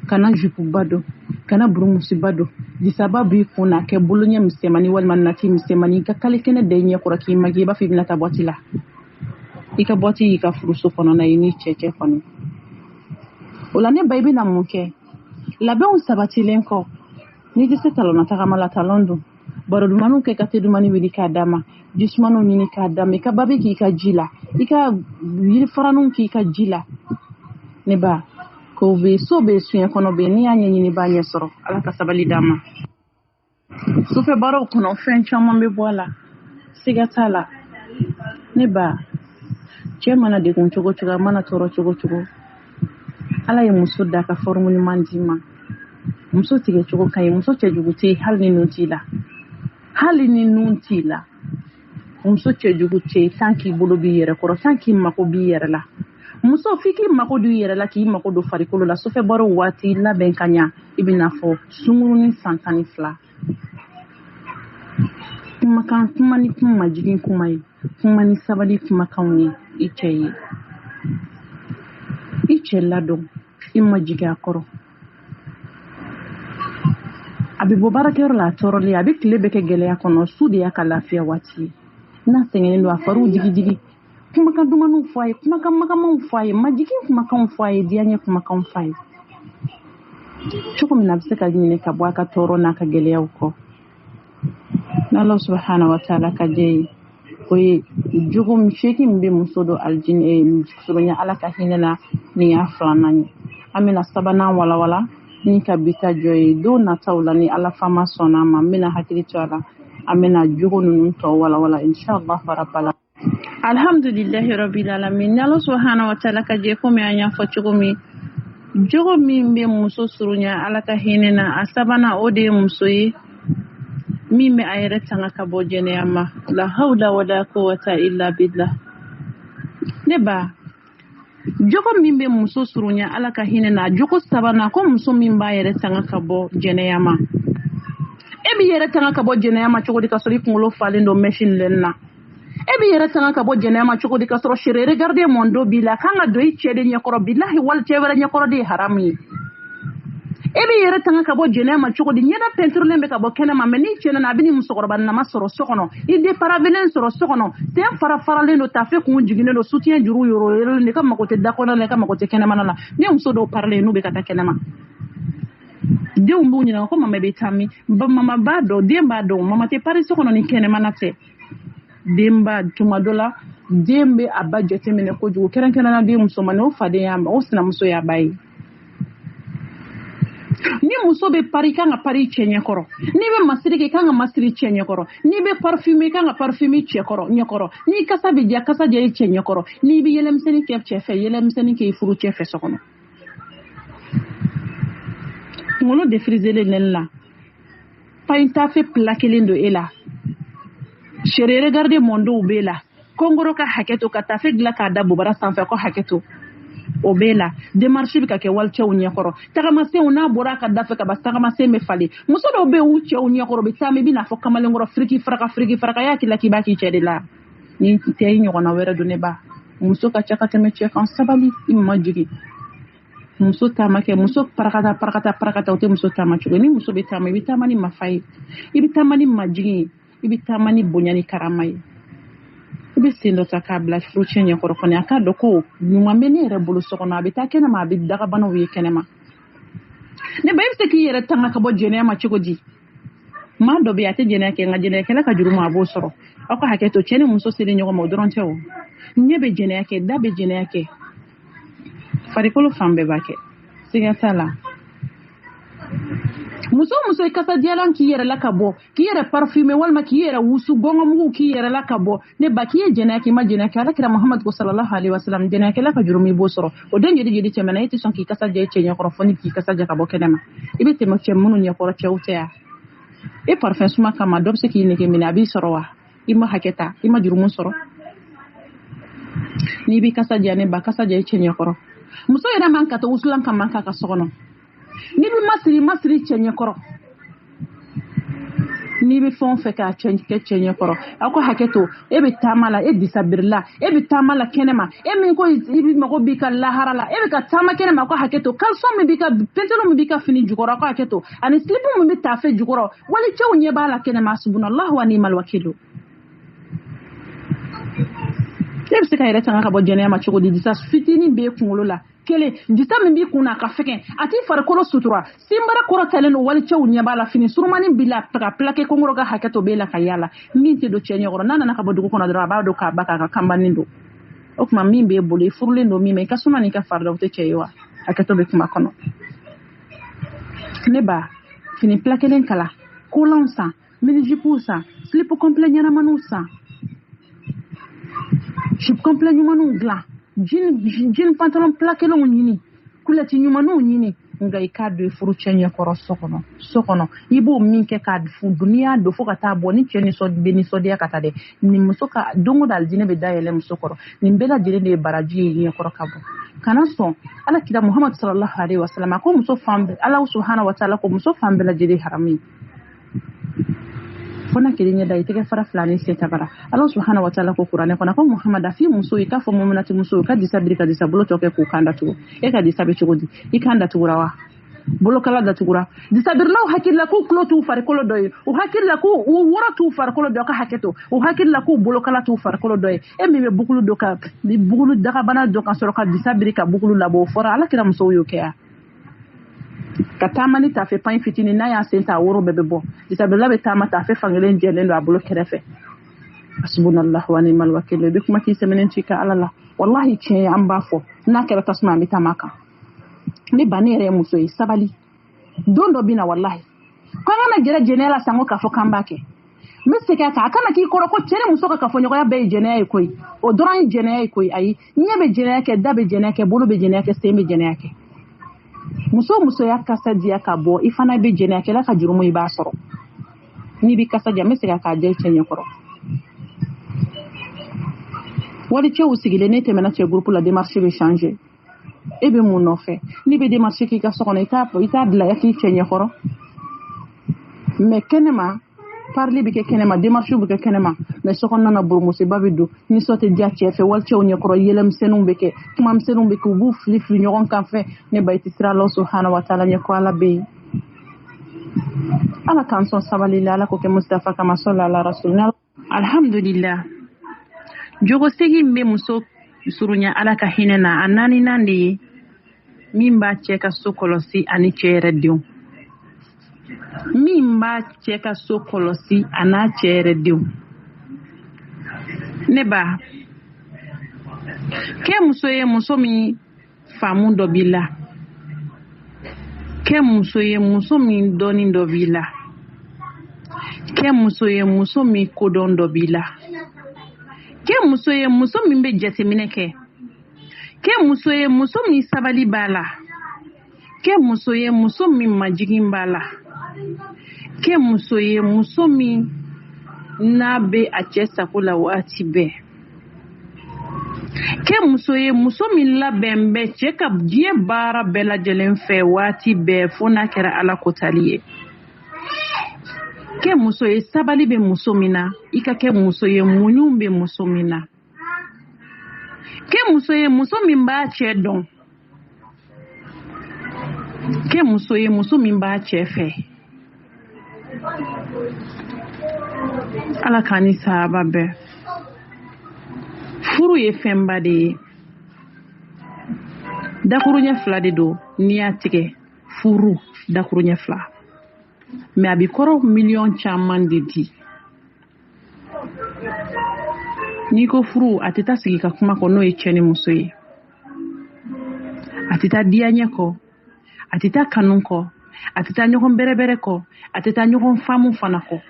kana jupuba don kana burumusiba don disaba b'i kun na kɛ boloɲɛ misɛmani walima nati misɛmani ka kale kɛnɛ da i ɲɛ kɔrɔ k'i magi i b'a fɔ i bɛna taa bɔti la i ka bɔti y'i ka furuso kɔnɔna ye ni cɛ kɔnɔ o la ne ba i bɛna mun kɛ labɛnw sabatilen kɔ n'i tɛ se talɔnna tagama la talɔn don baro dumaniw kɛ ka te dumani wuli k'a d'a ma jisumaniw ɲini k'a d'a ma i ka babi k'i ka ji la i ka yirifaraninw k'i ka ji la ne ba ko bɛ so bɛ suɲɛ kɔnɔ bɛ n'i y'a ɲɛɲini b'a ɲɛ sɔrɔ ala ka sabali d'a ma sufɛ baaraw kɔnɔ fɛn caman bɛ bɔ a la siga t'a la ne ba cɛ mana degun cogo cogo a mana tɔɔrɔ cogo cogo ala ye muso da ka forme ɲuman d'i ma muso tigɛ cogo ka ɲi muso cɛjugu tɛ hali ni nun t'i la muso cɛjugu tɛ tant k'i bolo b'i yɛrɛ kɔrɔ tant k'i mako b'i yɛrɛ la muso f'i k'i mako don i yɛrɛ la k'i mako don farikolo la sufɛ baaraw waati labɛn ka ɲa i bɛna fɔ sungurunin san 12 kumakan kuma ni kuma majigin kuma ye kuma ni sabali kumakanw ye i cɛ ye i cɛ ladɔn i majigin a kɔrɔ a bɛ bɔ baarakɛyɔrɔ la a tɔɔrɔlen a bɛ tile bɛɛ kɛ gɛlɛya kɔnɔ su de y'a ka lafiya waati ye n'a sɛgɛnnen don a fariw digidigi kumakan dumaniw fɔ a ye kumakan magamanw fɔ a ye majigin kumakanw fɔ a ye diyaɲɛ kumakanw fɔ a ye cogo min na a bɛ se ka ɲinɛ ka bɔ a ka tɔɔrɔ n'a ka gɛlɛyaw kɔ n'Ala subhanahu wa ta'ala ka jɛ ye o ye jogo seegin min bɛ muso don aljinɛ surunya ala ka hinɛ na nin y'a 2nan ye an bɛna 3nan walawala ni ka bita jɔ ye don nataw la ni ala fama sɔnna ma n bɛna hakili to a la an bɛna jogo ninnu tɔ walawala inshallah rabbala alhamdulillahi rabbil alamin n'Ala subhanahu wa ta'ala ka jɛ komi an y'a fɔ cogo min jogo min bɛ muso surunya ala ka hinɛ na a 3nan o de ye muso ye min bɛ a yɛrɛ tanga ka bɔ jɛnɛya ma la hawla wala quwwata illa billah ne ba jogo min bɛ muso surunya ala ka hinɛ na jogo 3nan ko muso min b'a yɛrɛ tanga ka bɔ jɛnɛya ma e b'i yɛrɛ tanga ka bɔ jɛnɛya ma cogo di ka sɔrɔ i kunkolo falen don machine lɛn na e b'i yɛrɛ tanga ka bɔ jɛnɛya ma cogo di ka sɔrɔ chérie regarder mon dos b'i la kan ka don i cɛ de ɲɛkɔrɔ billahi wali cɛ wɛrɛ ɲɛkɔrɔ de ye haramu ye e b'i yɛrɛ tanga ka bɔ jɛnɛya ma cogo di ɲɛda peinturelen bɛ ka bɔ kɛnɛ ma mais n'i cɛ nana a bɛ ni musokɔrɔba nama sɔrɔ so kɔnɔ i déparavelen sɔrɔ so kɔnɔ sen fara-faralen don tafe kun jiginnen don soutien juru yɔrɔlen don i ka mago tɛ dakɔnɔ la i ka mago tɛ kɛnɛmana la ne muso dɔw parler n'u bɛ ka taa kɛnɛma denw b'u ɲininka ko mama bɛ taa min mama b'a dɔn den b'a dɔn mama tɛ pari so kɔnɔ ni kɛnɛmana tɛ den b'a tuma dɔ la den bɛ a ba jateminɛ kojugu kɛrɛnkɛrɛnna den musomannin o faden y'a ma o sinamuso y'a ba ye ni muso bɛ pari kan ka pari cɛ ɲɛkɔrɔ n'i bɛ masiri kɛ kan ka masiri cɛ ɲɛkɔrɔ n'i bɛ parfumer kan ka parfumer cɛ ɲɛkɔrɔ n'i kasa bɛ diya kasa diya i cɛ ɲɛkɔrɔ n'i bɛ yɛlɛmisɛnnin kɛ cɛ fɛ yɛlɛmisɛnnin kɛ i furu cɛ fɛ so kɔnɔ kunkolo défrisé len la pain tafe plakelen do e la chérie regarder mon dos b'e la kongoro ka hakɛto ka tafe dilan k'a da bobara sanfɛ ko hakɛto o b'e la démarche bɛ ka kɛ walicɛw ɲɛkɔrɔ tagamasenw n'a bɔra a ka da fɛ ka ban tagamasen bɛ falen muso dɔw bɛ yen u cɛw ɲɛkɔrɔ bɛ taa i bɛna fɔ kamalenkɔrɔ firiki faraka y'a k'i la k'i b'a k'i cɛ de la ni tɛ i ɲɔgɔnna wɛrɛ don ne ba muso ka ca ka tɛmɛ cɛ kan. Sabali i ma jigi. Muso taama kɛ muso parakata o tɛ muso taama cogo. Ni muso bɛ taama i bɛ taama ni mafa ye, i bɛ taama ni majigi ye, i bɛ taama ni bonya ni karama ye. I bɛ sen dɔ ta k'a bila furucɛ ɲɛkɔrɔ kɔni a k'a dɔn ko ɲuman bɛ ne yɛrɛ bolo so kɔnɔ a bɛ taa kɛnɛma a bɛ dagabanaw ye kɛnɛma. Ne ba i bɛ se k'i yɛrɛ tanga ka bɔ jɛnɛya ma cogo di? Maa dɔ bɛ yen a tɛ jɛnɛya kɛ nka jɛnɛyakɛla ka juru ma a b'o sɔrɔ. Aw ka hakɛ to cɛ ni muso selen ɲɔgɔn ma o dɔrɔn tɛ o. Ɲɛ bɛ jɛnɛya kɛ, da bɛ jɛnɛya kɛ, farikolo fan bɛɛ b'a kɛ. Siga t'a la. Muso muso i kasa diyalan k'i yɛrɛ la ka bɔ, k'i yɛrɛ parfumer walima k'i yɛrɛ wusu bɔngɔmugu k'i yɛrɛ la ka bɔ. Ne ba k'i ye jɛnɛya k'i ma jɛnɛya kɛ Alakira Muhamadu ko sallallahu alaihi wasallam jɛnɛyakɛla ka juru min b'o sɔrɔ. O den jeli tɛmɛna e tɛ sɔn k'i kasa jɛ cɛ ɲɛkɔrɔ fɔ ni k'i kasa jɛ ka bɔ kɛnɛma. I bɛ tɛmɛ cɛ minnu ɲɛkɔrɔ cɛw tɛ ya. E parfum suma kama dɔ bɛ se k'i nege minɛ a b'i sɔrɔ wa? I ma hakɛ ta, i ma jurumu sɔrɔ. N'i b'i kasa jɛ ne ba kasa jɛ cɛ ɲɛkɔrɔ. Muso yɛrɛ man ka to wusulan ka man ka so kɔnɔ. N'i bɛ masiri cɛ ɲɛkɔrɔ. N'i bɛ fɛn o fɛn k'a kɛ cɛ ɲɛkɔrɔ aw ka hakɛ to e bɛ taama la e disabirila e bɛ taama la kɛnɛma e min ko i bɛ mago b'i ka lahara la e bɛ ka taama kɛnɛma aw ka hakɛ to caleçon min b'i ka pantalon min b'i ka fini jukɔrɔ aw ka hakɛ to ani slip min bɛ taafe jukɔrɔ wali cɛw ɲɛ b'a la kɛnɛma subhanallahu wa ni'mal wakilu. E bɛ se ka yɛrɛ tanga ka bɔ jɛnɛya ma cogo di? Disa fitinin b'e kunkolo la kelen disa min b'i kun na a ka fɛgɛn a t'i farikolo sutura sinbara kɔrɔtalen don wali cɛw ɲɛ b'a la fini surumanin b'i la ka plaqué kongoro ka hakɛ to b'e la ka yaala min tɛ don cɛ ɲɛkɔrɔ n'a nana ka bɔ dugu kɔnɔ dɔrɔn a b'a dɔn k'a ba k'a ka kanbanin don o tuma min b'e bolo i furulen don min ma i ka suma n'i ka farida o tɛ cɛ ye wa? Hakɛto bɛ kuma kɔnɔ. Ne ba fini plaquélen kala kolanw san mini-jupe san slip complet ɲɛnamaninw san jupe complet ɲumanw dilan jean pantalon plaquélenw ɲini kulɛti ɲumanw ɲini nka i k'a don i furu cɛ ɲɛkɔrɔ so kɔnɔ i b'o min kɛ k'a dun n'i y'a don fo ka taa bɔ ni cɛ bɛ nisɔndiya ka taa dɛ nin muso ka don o don alijinɛ bɛ dayɛlɛ muso kɔrɔ nin bɛɛ lajɛlen de ye baraji ye ɲɛkɔrɔ ka bɔ kana sɔn Alakira Muhamadu sallallahu alaihi wasallam a ko muso fan bɛɛ Ala subhanahu wa taala ko muso fan bɛɛ lajɛlen haramu ye fona kelen ɲɛ da i tɛgɛ fara fila ni sen tabara Ala subhanahu wa taala ko kuranɛ kɔnɔ ko Muhamadu a f'i muso i k'a fɔ muminati muso ka disa biri ka disa bolo tɔ kɛ k'u kan datugu e ka disa bɛ cogo di i kan datugura wa bolokala datugura disabirilaw hakilila k'u tulo t'u farikolo dɔ ye u hakilila k'u woro t'u farikolo dɔ ka hakɛ to u hakilila k'u bolokala t'u farikolo dɔ ye e min bɛ bugulu dɔ ka bugulu dagabana dɔ ka sɔrɔ ka disa biri ka bugulu labɔ o fɔra Alakira musow y'o kɛ ya ka taama ni taafe pan fitinin n'a y'a sen ta woro bɛɛ bɛ bɔ disabirila bɛ taama taafe fankelen jɛlen don a bolo kɛrɛfɛ hasbunallahu wa ni'mal wakil i bɛ kuma k'i sɛmɛnen to i ka Ala la wallahi tiɲɛ ye an b'a fɔ n'a kɛra tasuma an bɛ taama kan ne ba ne yɛrɛ ye muso ye sabali don dɔ bɛ na wallahi ko an kana gɛrɛ jɛnɛya la sanko k'a fɔ k'an b'a kɛ n bɛ segin a kan a kana k'i kɔrɔ ko cɛ ni muso ka kafoɲɔgɔnya bɛɛ ye jɛnɛya ye koyi o dɔrɔn ye jɛnɛya ye koyi ayi ɲɛ bɛ jɛnɛya kɛ da bɛ jɛnɛya kɛ bolo bɛ jɛnɛya kɛ sen bɛ jɛnɛya kɛ muso musoya kasa diya ka bɔ i fana bɛ jɛnɛya kɛla ka jurumu i b'a sɔrɔ n'i bɛ kasa diya n bɛ segin k'a diya i cɛ ɲɛkɔrɔ wali cɛw sigilen ne tɛmɛna cɛ groupe la démarche bɛ changer e bɛ mun nɔfɛ n'i bɛ démarche k'i ka so kɔnɔ i t'a bila k'i cɛ ɲɛkɔrɔ mais kɛnɛma parli bɛ kɛ kɛnɛma démarche bɛ kɛ kɛnɛma mais so kɔnɔna na burumusoba bɛ don nisɔn tɛ diya cɛ fɛ wali cɛw ɲɛkɔrɔ yɛlɛmisɛnninw bɛ kɛ kumamisɛnninw bɛ kɛ u b'u fili fili ɲɔgɔn kan fɛ ne ba i tɛ siran Ala subhanahu wa taala ɲɛ ko Ala bɛ yen Ala k'an sɔn sabali la Ala k'o kɛ Mustafa kama sɔli ala rasulina alhamdulillah jogo segi bɛ muso surunya Ala ka hinɛ na a naaninan de ye min b'a cɛ ka so kɔlɔsi ani cɛ yɛrɛ denw min b'a cɛ ka so kɔlɔsi a n'a cɛ yɛrɛ denw ne ba kɛ muso ye muso min faamu dɔ b'i la kɛ muso ye muso min dɔɔnin dɔ b'i la kɛ muso ye muso min kodɔn dɔ b'i la kɛ muso ye muso min bɛ jateminɛ kɛ kɛ muso ye muso min sabali b'a la kɛ muso ye muso min majigin b'a la kɛ muso ye muso min n'a bɛ a cɛ sago la waati bɛɛ kɛ muso ye muso min labɛn bɛ cɛ ka diɲɛ baara bɛɛ lajɛlen fɛ waati bɛɛ fo n'a kɛra Ala kotali ye kɛ muso ye sabali bɛ muso min na i ka kɛ muso ye muɲu bɛ muso min na ke muso ye muso min b'a cɛ dɔn ke muso ye muso min b'a cɛ fɛ ala k'ani sahaba bɛɛ furu ye fɛnba de ye dakuruɲɛ fila de don n'i y'a tigɛ furu dakuruɲɛ fila mais a bi kɔrɔ miliyɔn caman de di n'i ko furu a tɛ taa sigi ka kuma kɔ n'o ye cɛ ni muso ye a tɛ taa diyaɲɛ kɔ a tɛ taa kanu kɔ a tɛ taa ɲɔgɔn bɛrɛbɛrɛ kɔ a tɛ taa ɲɔgɔn faamu fana kɔ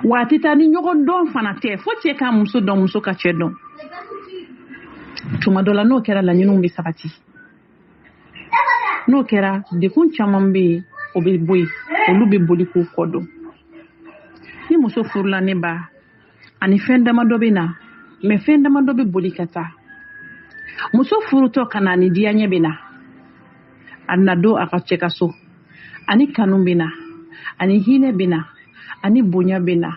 wa a tɛ taa ni ɲɔgɔn dɔn fana tɛ fo cɛ ka muso dɔn muso ka cɛ dɔn tuma dɔ la n'o kɛra laɲiniw bɛ sabati n'o kɛra dekun caman bɛ yen o bɛ bɔ yen olu bɛ boli k'u kɔ dɔn ni muso furula ne ba ani fɛn damadɔ bɛ na mais fɛn damadɔ bɛ boli ka taa muso furutɔ ka na ani diyaɲɛ bɛ na a na don a ka cɛ ka so ani kanu bɛ na ani hinɛ bɛ na ani bonya bɛ na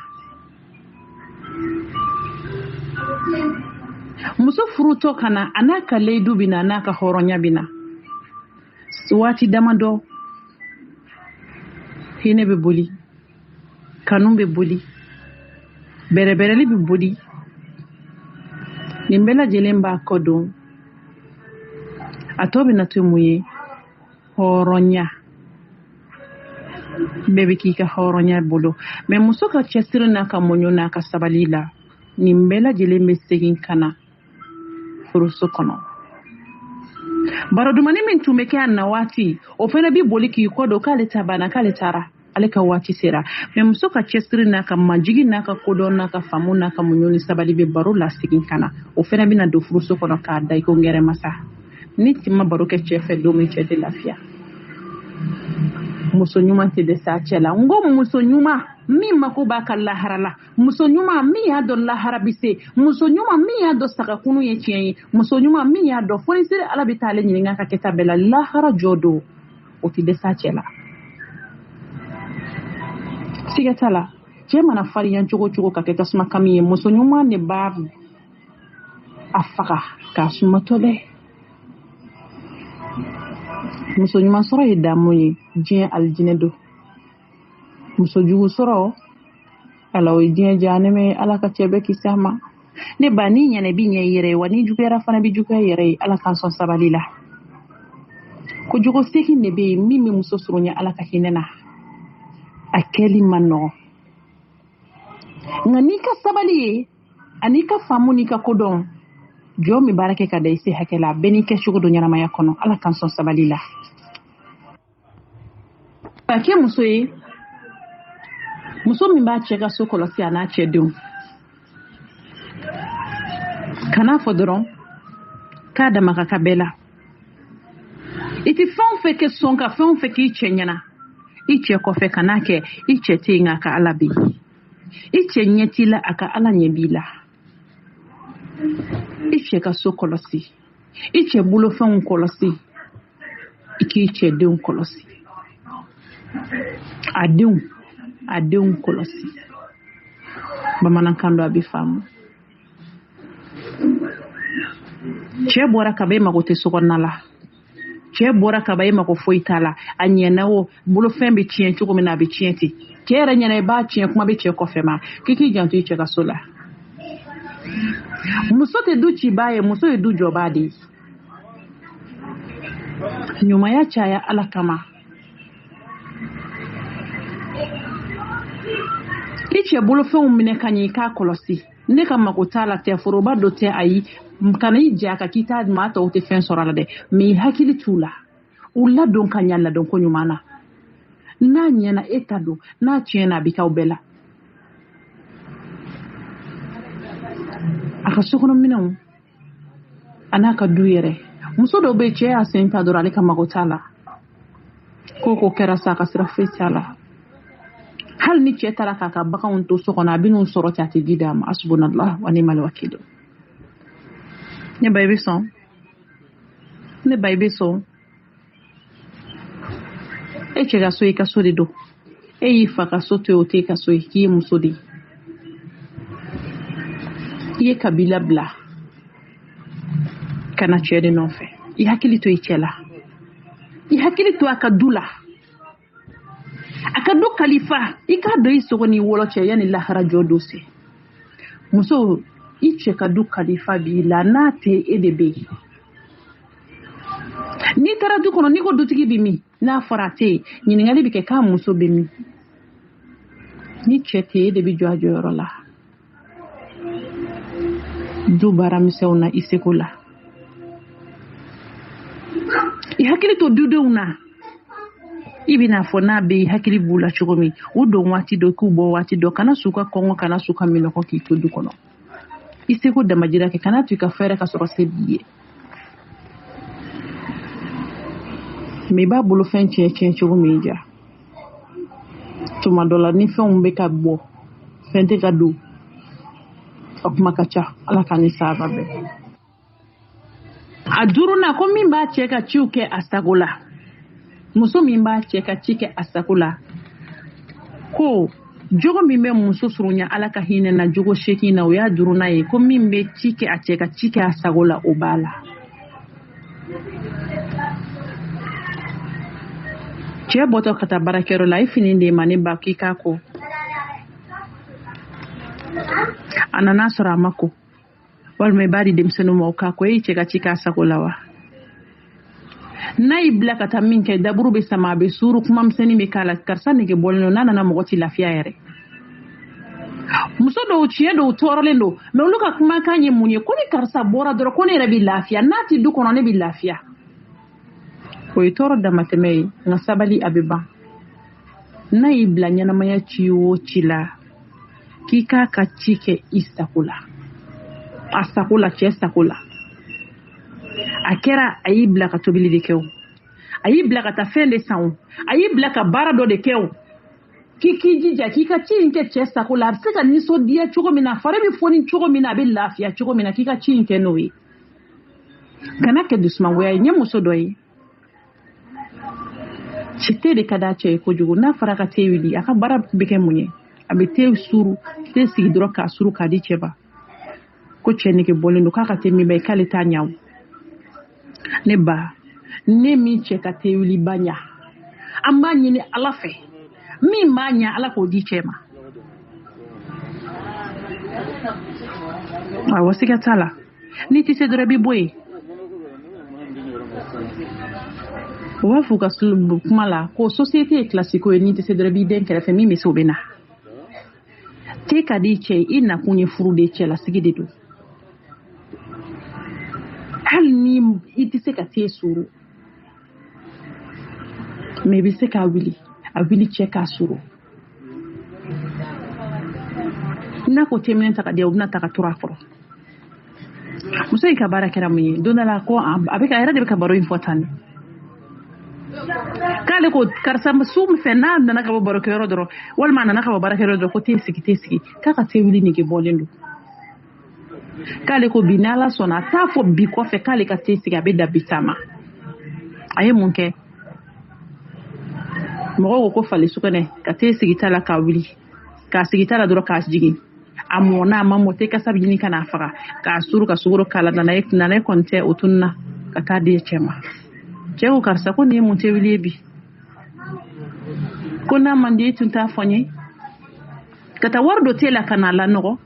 muso furutɔ ka na a n'a ka leyidu bɛ na a n'a ka hɔrɔnya bɛ na waati damadɔ hinɛ bɛ boli kanu bɛ boli bɛrɛbɛrɛli bɛ boli nin bɛɛ lajɛlen b'a kɔ don a tɔ bɛ na to mun ye hɔrɔnya bɛɛ bɛ k'i ka hɔrɔnya bolo mais muso ka cɛsiri n'a ka muɲu n'a ka sabali la nin bɛɛ lajɛlen bɛ segin ka na furuso kɔnɔ barodumani min tun bɛ kɛ a na waati o fana bɛ boli k'i kɔ don k'ale ta banna k'ale taara ale ka waati sera mais muso ka cɛsiri n'a ka majigi n'a ka kodɔn n'a ka faamu n'a ka muɲu ni sabali bɛ baro la segin ka na o fana bɛ na don furuso kɔnɔ k'a da i ko ngɛrɛ masa ni tɛ ma baro kɛ cɛ fɛ don min cɛ tɛ lafiya muso ɲuman tɛ dɛsɛ a cɛ la n ko muso ɲuman min mako b'a ka lahara la muso ɲuman min y'a dɔn lahara bɛ se muso ɲuman min y'a dɔn sagakunu ye tiɲɛ ye muso ɲuman min y'a dɔn fonisere ala bɛ taa ale ɲininka ka kɛta bɛɛ la lahara jɔ don o tɛ dɛsɛ a cɛ la siga t'a la cɛ mana farinya cogo cogo ka kɛ tasuma kami ye muso ɲuman de b'a a faga k'a sumatɔ dɛ muso ɲuman sɔrɔ ye damu ye diɲɛ alijinɛ don muso jugu sɔrɔ ala o ye diɲɛ jahanɛmɛ ye ala ka cɛ bɛɛ kisi a ma ne ba ni ɲɛnɛ bi ɲɛ yɛrɛ ye wa ni juguyara fana bi juguya yɛrɛ ye ala k'an sɔn sabali la ko jogo segin de bɛ yen min bɛ muso surunya ala ka hinɛ na a kɛli man nɔgɔn nka n'i ka sabali ye ani ka faamu n'i ka kodɔn jɔn min baara kɛ ka da i se hakɛ la bɛɛ n'i kɛ cogo don ɲɛnamaya kɔnɔ ala k'an sɔn sabali la ka kɛ muso ye muso min b'a cɛ ka so kɔlɔsi a n'a cɛ denw kana fɔ dɔrɔn k'a dama ka ka bɛɛ la i tɛ fɛn o fɛn kɛ sɔn ka fɛn o fɛn k'i cɛ ɲɛna i cɛ kɔfɛ kana kɛ i cɛ tɛ yen a ka ala bɛ yen i cɛ ɲɛ t'i la a ka ala ɲɛ b'i la i cɛ ka so kɔlɔsi i cɛ bolofɛnw kɔlɔsi i k'i cɛ denw kɔlɔsi a denw kɔlɔsi bamanankan dɔ a bɛ faamu cɛ bɔra ka ba i mago tɛ sokɔnɔna la cɛ bɔra ka ba i mago foyi t'a la a ɲɛna o bolofɛn bɛ tiɲɛ cogo min na a bɛ tiɲɛ ten cɛ yɛrɛ ɲɛna i b'a tiɲɛ kuma bɛ cɛ kɔfɛ ma k'i janto i cɛ ka so la muso tɛ du cibaa ye muso ye du jɔbaa de ye ɲumanya caya ala kama i cɛ bolofɛnw minɛ ka ɲɛ i k'a kɔlɔsi ne ka mago t'a la tɛ foroba dɔ tɛ ayi kana i ja ka k'i t'a maa tɔw tɛ fɛn sɔrɔ a la dɛ mais i hakili t'u la u ladon ka ɲa ladon ko ɲuman na n'a ɲɛna e ta don n'a tiɲɛna a bɛ k'aw bɛɛ la a ka sokɔnɔminɛnw a n'a ka du yɛrɛ muso dɔw bɛ cɛ y'a sen ta dɔrɔn ale ka mago t'a la ko kɛra sa a ka sira foyi t'a la hali ni cɛ taara k'a ka baganw to so kɔnɔ a bɛ n'u sɔrɔ ten a tɛ di d'a ma asubunallah wa ni'mal wakiil ne ba i bɛ sɔn e cɛ ka so i ka so de don e y'i fa ka so to yen o tɛ i ka so ye k'i ye muso de ye i ye kabila bila kana cɛ de nɔfɛ i hakili to i cɛ la i hakili to a ka du la a ka du kalifa i k'a dɔn i sogo ni wolo cɛ yanni lahara jɔ don se muso i cɛ ka du kalifa b'i la n'a tɛ e de bɛ yen n'i taara du kɔnɔ n'i ko dutigi bɛ min n'a fɔra a tɛ yen ɲininkali bɛ kɛ k'a muso bɛ min ni cɛ tɛ e de bɛ jɔ a jɔyɔrɔ la du baaramisɛnw na i seko la i hakili to dudenw na i bɛna fɔ n'a bɛ i hakili b'u la cogo min u don waati dɔ k'u bɔ waati dɔ kana su ka kɔngɔ kana su ka minɔgɔ k'i to du kɔnɔ i seko damajira kɛ kana to i ka fɛɛrɛ ka sɔrɔ se b'i ye mais i b'a bolo fɛn tiɲɛ cogo min ja tuma dɔ la ni fɛnw bɛ ka bɔ fɛn tɛ ka don a kuma ka ca ala ka ni saba bɛɛ a duruna ko min b'a cɛ ka ciw kɛ a sago la muso min b'a cɛ ka ci kɛ a sago la ko jogo min bɛ muso surunya ala ka hinɛ na jogo 8 na o y'a duruna ye ko min bɛ ci kɛ a cɛ ka ci kɛ a sago la o b'a la cɛ bɔtɔ ka taa baarakɛyɔrɔ la i fini de ma ne ba k'i k'a ko a nana sɔrɔ a ma ko walima i b'a di denmisɛnninw ma o k'a ko e cɛ ka ci k'a sago la wa n'a y'i bila ka taa min kɛ daburu bɛ sama a bɛ suuru kuma misɛnnin bɛ k'a la karisa nege bɔlen don n'a nana mɔgɔ tɛ lafiya yɛrɛ muso dɔw tiɲɛ dɔw tɔɔrɔlen don mais olu ka kumakan ye mun ye ko ni karisa bɔra dɔrɔn ko ne yɛrɛ bɛ lafiya n'a tɛ du kɔnɔ ne bɛ lafiya o ye tɔɔrɔ damatɛmɛ ye nka sabali a bɛ ban n'a y'i bila ɲɛnamaya ci o ci la k'i k'a ka ci kɛ i sago la a sago la cɛ sago la a kɛra a y'i bila ka tobili de kɛ o a y'i bila ka taa fɛn de san o a y'i bila ka baara dɔ de kɛ o k'i jija k'i ka ci in kɛ cɛ sago la a bɛ se ka nisɔndiya cogo min na fari bɛ foni cogo min na a bɛ lafiya cogo min na k'i ka ci in kɛ n'o ye kana kɛ dusumangoya ye n ye muso dɔ ye cɛ de ka d'a cɛ ye kojugu n'a fɔra ka te wuli a ka baara bɛ kɛ mun ye a bɛ te suru te sigi dɔrɔn k'a suru k'a di cɛ ba ko cɛ nege bɔlen don k'a ka te min bɛ k'ale t'a ɲa ne ba ne min cɛ ka te wuli ba ɲa an b'a ɲini ala fɛ min b'a ɲa ala k'o di cɛ ma awɔ siga t'a la n'i tɛ se dɔrɔn i bɛ bɔ yen o b'a fɔ ka kuma la ko société ye classique ye n'i tɛ se dɔrɔn i b'i den kɛrɛfɛ min bɛ se o bɛ na te ka di cɛ i nakun ye furu de cɛlasigi de don hali ni i tɛ se ka te suru mais i bɛ se k'a wuli a wuli cɛ k'a suru n'a ko te minɛ ta ka di o bɛna ta ka tura a kɔrɔ muso in ka baara kɛra mun ye don dɔ la ko a yɛrɛ de bɛ ka baro in fɔ tan k'ale ko karisa su fɛ n'a nana ka bɔ barokɛyɔrɔ dɔrɔn walima a nana ka bɔ baarakɛyɔrɔ dɔrɔn ko te sigi k'a ka te wuli nege bɔlen don k'ale ko bi n'ala sɔnna a t'a fɔ bi kɔfɛ k'ale ka te sigi a bɛ da bi ta ma a ye mun kɛ mɔgɔw ko fali sukɛnɛ ka te sigi ta la k'a wuli k'a sigi ta la dɔrɔn k'a jigin a mɔna a ma mɔ te kasa bɛ ɲini ka n'a faga k'a suru ka sukaro k'a la nana ye kɔni tɛ o tununa ka taa di cɛ ma cɛ ko karisa ko nin ye mun tɛ wuli ye bi ko n'a man di tun t'a fɔ n ye ka taa wari dɔ te la ka n'a lanɔgɔ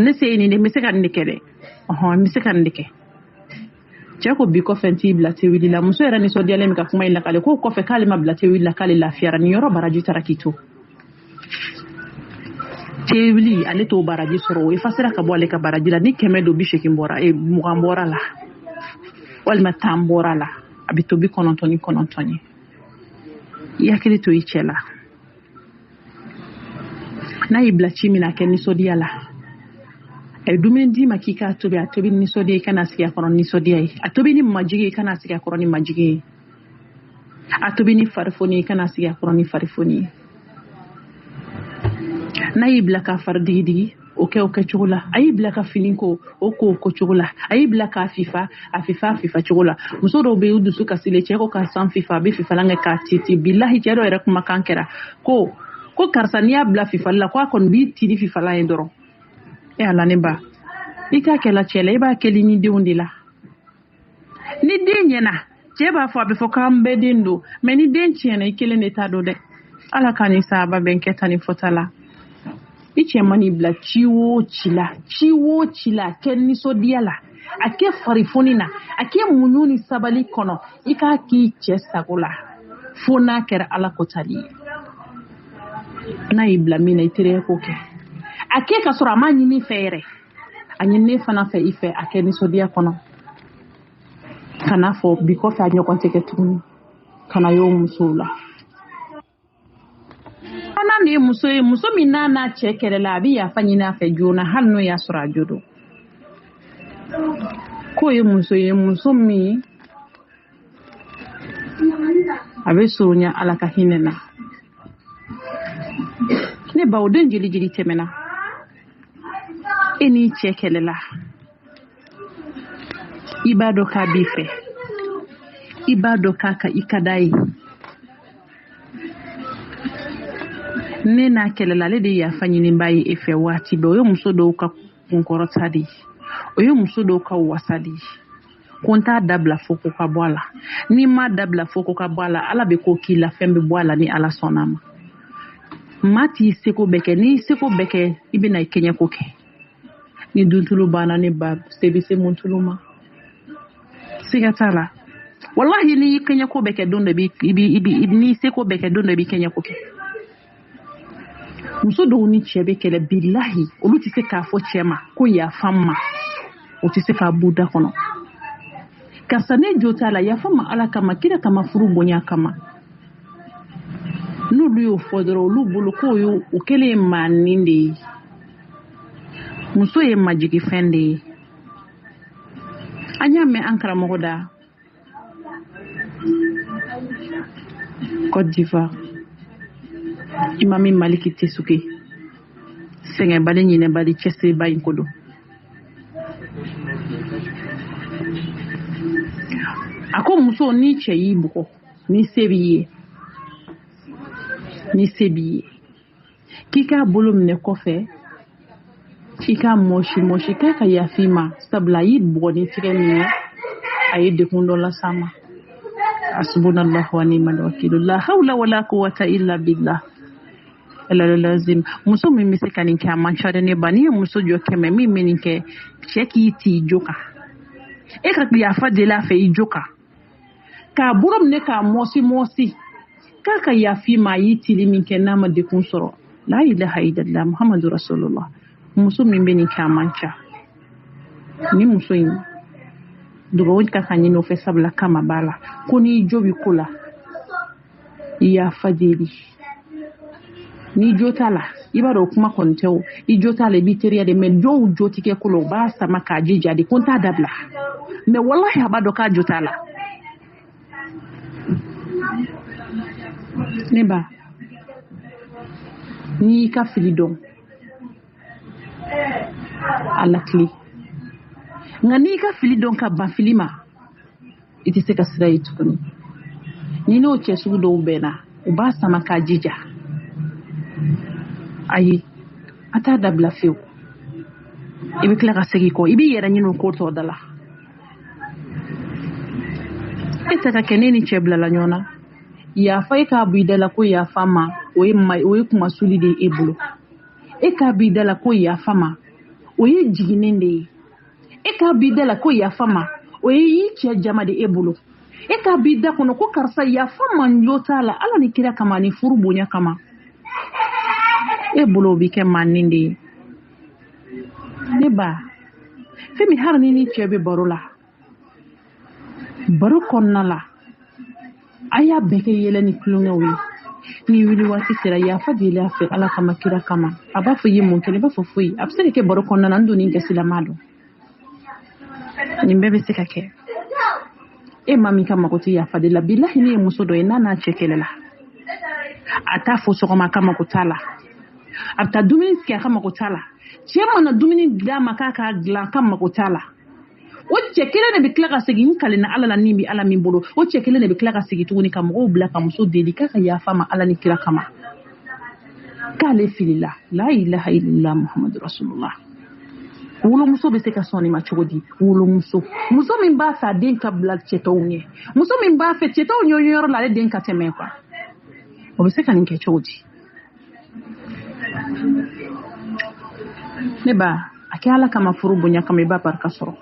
ne se ye nin de n bɛ se ka nin de kɛ dɛ n bɛ se ka nin de kɛ cɛ ko bi kɔfɛ n t'i bila te wuli la muso yɛrɛ nisɔndiyalen min ka kuma in lakale ko kɔfɛ k'ale ma bila te wuli la k'ale lafiyara nin yɔrɔ baraji taara k'i to te wuli ale t'o baraji sɔrɔ o effacera ka bɔ ale ka baraji la ni 180 bɔra 20 bɔra la walima 10 bɔra la a bɛ to 99 ye i hakili to i cɛ la n'a y'i bila ci min na a kɛ nisɔndiya la a ye dumuni d'i ma k'i k'a tobi a tobi ni nisɔndiya i kana sigi a kɔrɔ ni nisɔndiya ye a tobi ni majigi ye i kana sigi a kɔrɔ ni majigi ye a tobi ni farifoni i kana sigi a kɔrɔ ni farifoni ye n'a y'i bila k'a fari digi o kɛ cogo la a y'i bila ka fini ko o cogo la a y'i bila k'a fifa cogo la muso dɔw bɛ yen u dusu kasilen cɛ ko k'a san fifa a bɛ fifalan kɛ k'a titi bilahi cɛ dɔw yɛrɛ kumakan kɛra ko karisa n'i y'a bila fifali la ko a kɔni b'i tiri fifalan ye dɔrɔn ala ne ba I ka kɛla cɛ la i b'a kɛli ni denw de la. Ni den ɲɛna cɛ b'a fɔ a bɛ fɔ k'an bɛɛ den don mais ni den tiɲɛna i kelen de t'a don dɛ. Ala ka ni sahaba bɛn kɛ tan ni fɔta la. I cɛ man'i bila ci o ci la kɛ nisɔndiya la a kɛ farifoni na a kɛ muɲu ni sabali kɔnɔ i k'a k'i cɛ sago la fo n'a kɛra Ala kotali ye. N'a y'i bila min na i teriya ko kɛ a kɛ ka sɔrɔ a ma ɲini fɛ yɛrɛ a ɲini fana fɛ i fɛ a kɛ nisɔndiya kɔnɔ kana fɔ bi kɔfɛ a ɲɔgɔn tɛ kɛ tuguni kana y'o musow la. Fana ni muso ye muso min n'a cɛ kɛlɛ la a bɛ yafa ɲini a fɛ joona hali n'o y'a sɔrɔ a jo don. Ko ye muso min a bɛ surunya Ala ka hinɛ na. Ne ba o den jeli tɛmɛna e n'i cɛ kɛlɛ la i b'a dɔn k'a b'i fɛ i b'a dɔn k'a ka i ka d'a ye. Ne n'a kɛlɛ la ale de yafa ɲini b'a ye e fɛ waati bɛɛ o ye muso dɔw ka kunkɔrɔta de ye o ye muso dɔw ka wasa de ye ko n t'a dabila fo ko ka bɔ a la n'i ma dabila fo ko ka bɔ a la Ala bɛ ko k'i la fɛn bɛ bɔ a la ni Ala sɔnna ma. Maa t'i seko bɛɛ kɛ n'i seko bɛɛ kɛ i bɛna i kɛɲɛko kɛ ni duntulu banna ne ba se bɛ se mun tulu ma siga t'a la wallahi n'i kɛɲɛko bɛɛ kɛ don dɔ n'i seko bɛɛ kɛ don dɔ i b'i kɛɲɛko kɛ. Muso dɔw ni cɛ bɛ kɛlɛ billahi olu tɛ se k'a fɔ cɛ ma ko yafa ma o tɛ se k'a b'u da kɔnɔ karisa ne jo t'a la yafa ma Ala kama kira kama furu bonya kama n'olu y'o fɔ dɔrɔn olu bolo k'o ye o kɛlen ye maanin de ye muso ye majigi fɛn de ye. An y'a mɛn an karamɔgɔ da Côte d'Ivoire Imami Maliki Tesuke sɛgɛnbali ɲinɛbali cɛsiriba in ko don. A ko muso ni cɛ y'i bugɔ ni se b'i ye k'i k'a bolo minɛ kɔfɛ i k'a mɔsi k'a ka yafi ma sabula a y'i bugɔ ni tigɛ min ye a ye dekun dɔ las'a ma. Hasbunallahu wa ni'mal wakil la hawla wala quwwata illa billah. Muso min bɛ se ka nin kɛ a man ca dɛ ne ba n'i ye muso jɔ 100 min bɛ nin kɛ cɛ k'i ti jo kan e ka yafa deli a fɛ i jo kan k'a bolo minɛ k'a mɔsi k'a ka yafi ma a y'i tili min kɛ n'a ma dekun sɔrɔ la ilaha illallah Muhammadu rasulullah. Muso min bɛ nin kɛ a man ca ni muso in dugawu ka kan ɲini o fɛ sabula kama b'a la ko n'i jo bɛ ko la i yafa deli ni jo t'a la i b'a dɔn kuma kɔni tɛ o i jo t'a la i b'i teriya de mais dɔw jo tɛ kɛ ko la u b'a sama k'a jija de ko n t'a dabila mais wallahi a b'a dɔn k'a jo t'a la. Ne ba n'i y'i ka fili dɔn a lakile nka n'i ka fili dɔn ka ban fili ma i tɛ se ka sira ye tuguni ni n'o cɛ sugu dɔw bɛnna u b'a sama k'a jija ayi a t'a dabila fewu i bɛ tila ka segin kɔ i b'i yɛrɛ ɲini o ko tɔ da la e tɛ ka kɛ ne ni cɛ bilala ɲɔgɔn na yafa e k'a bɔ i da la ko yafa ma o ye kuma suli de ye e bolo e k'a bɔ i da la ko yafa ma o ye jiginen de ye e k'a bɔ i da la ko yafa ma o ye y'i cɛ jama de e bolo e k'a bɔ i da kɔnɔ ko karisa yafa man jo t'a la Ala ni kira kama ni furu bonya kama e bolo o bɛ kɛ maanin de ye. Ne ba fɛn min hali ni cɛ bɛ baro la baro kɔnɔna la a y'a bɛɛ kɛ yɛlɛ ni kulonkɛw ye ni wuli waati sera yafa deli a fɛ Ala kama kira kama a b'a fɔ i ye mun kɛ i b'a fɔ foyi a bɛ se ka kɛ baro kɔnɔna na n donni gɛsilama don nin bɛɛ bɛ se ka kɛ e maa min ka mago tɛ yafa de la bilahi ne ye muso dɔ ye n'a cɛ kɛlɛ la a t'a fɔ sɔgɔma a ka mago t'a la a bɛ taa dumuni sigi a ka mago t'a la cɛ mana dumuni dilan ma k'a k'a dilan a ka mago t'a la o cɛ kelen de bɛ tila ka segin n kalenna Ala la nin bɛ Ala min bolo o cɛ kelen de bɛ tila ka segin tuguni ka mɔgɔw bila ka muso deli k'a ka yafa ma Ala ni kira kama k'ale filila la ilaha illallah Muhammadu rasulullah wolomuso bɛ se ka sɔn nin ma cogo di wolomuso muso min b'a fɛ a den ka bila cɛtɔw ɲɛ muso min b'a fɛ cɛtɔw ɲɔyɔrɔ la ale den ka tɛmɛ quoi o bɛ se ka nin kɛ cogo di ne ba a kɛ Ala kama furu bonya kama i b'a barika sɔrɔ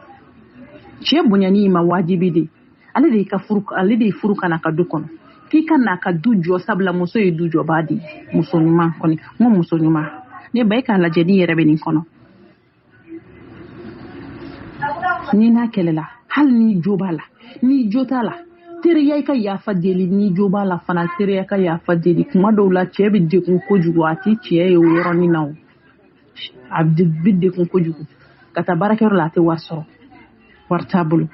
cɛ bonyani ma wajibi de ale de furu kana ka du kɔnɔ k'i ka n'a ka du jɔ sabula muso ye du jɔbaa de muso ɲuman kɔni n ko muso ɲuman ne ba i k'a lajɛ n'i yɛrɛ bɛ nin kɔnɔ ni n'a kɛlɛla hali ni jo b'a la ni jo t'a la teriya i ka yafa deli ni jo b'a la fana teriya ka yafa deli kuma dɔw la cɛ bɛ degun kojugu a ti cɛ ye o yɔrɔnin na o a bɛ degun kojugu ka taa baarakɛyɔrɔ la a tɛ wari sɔrɔ wari t'a bolo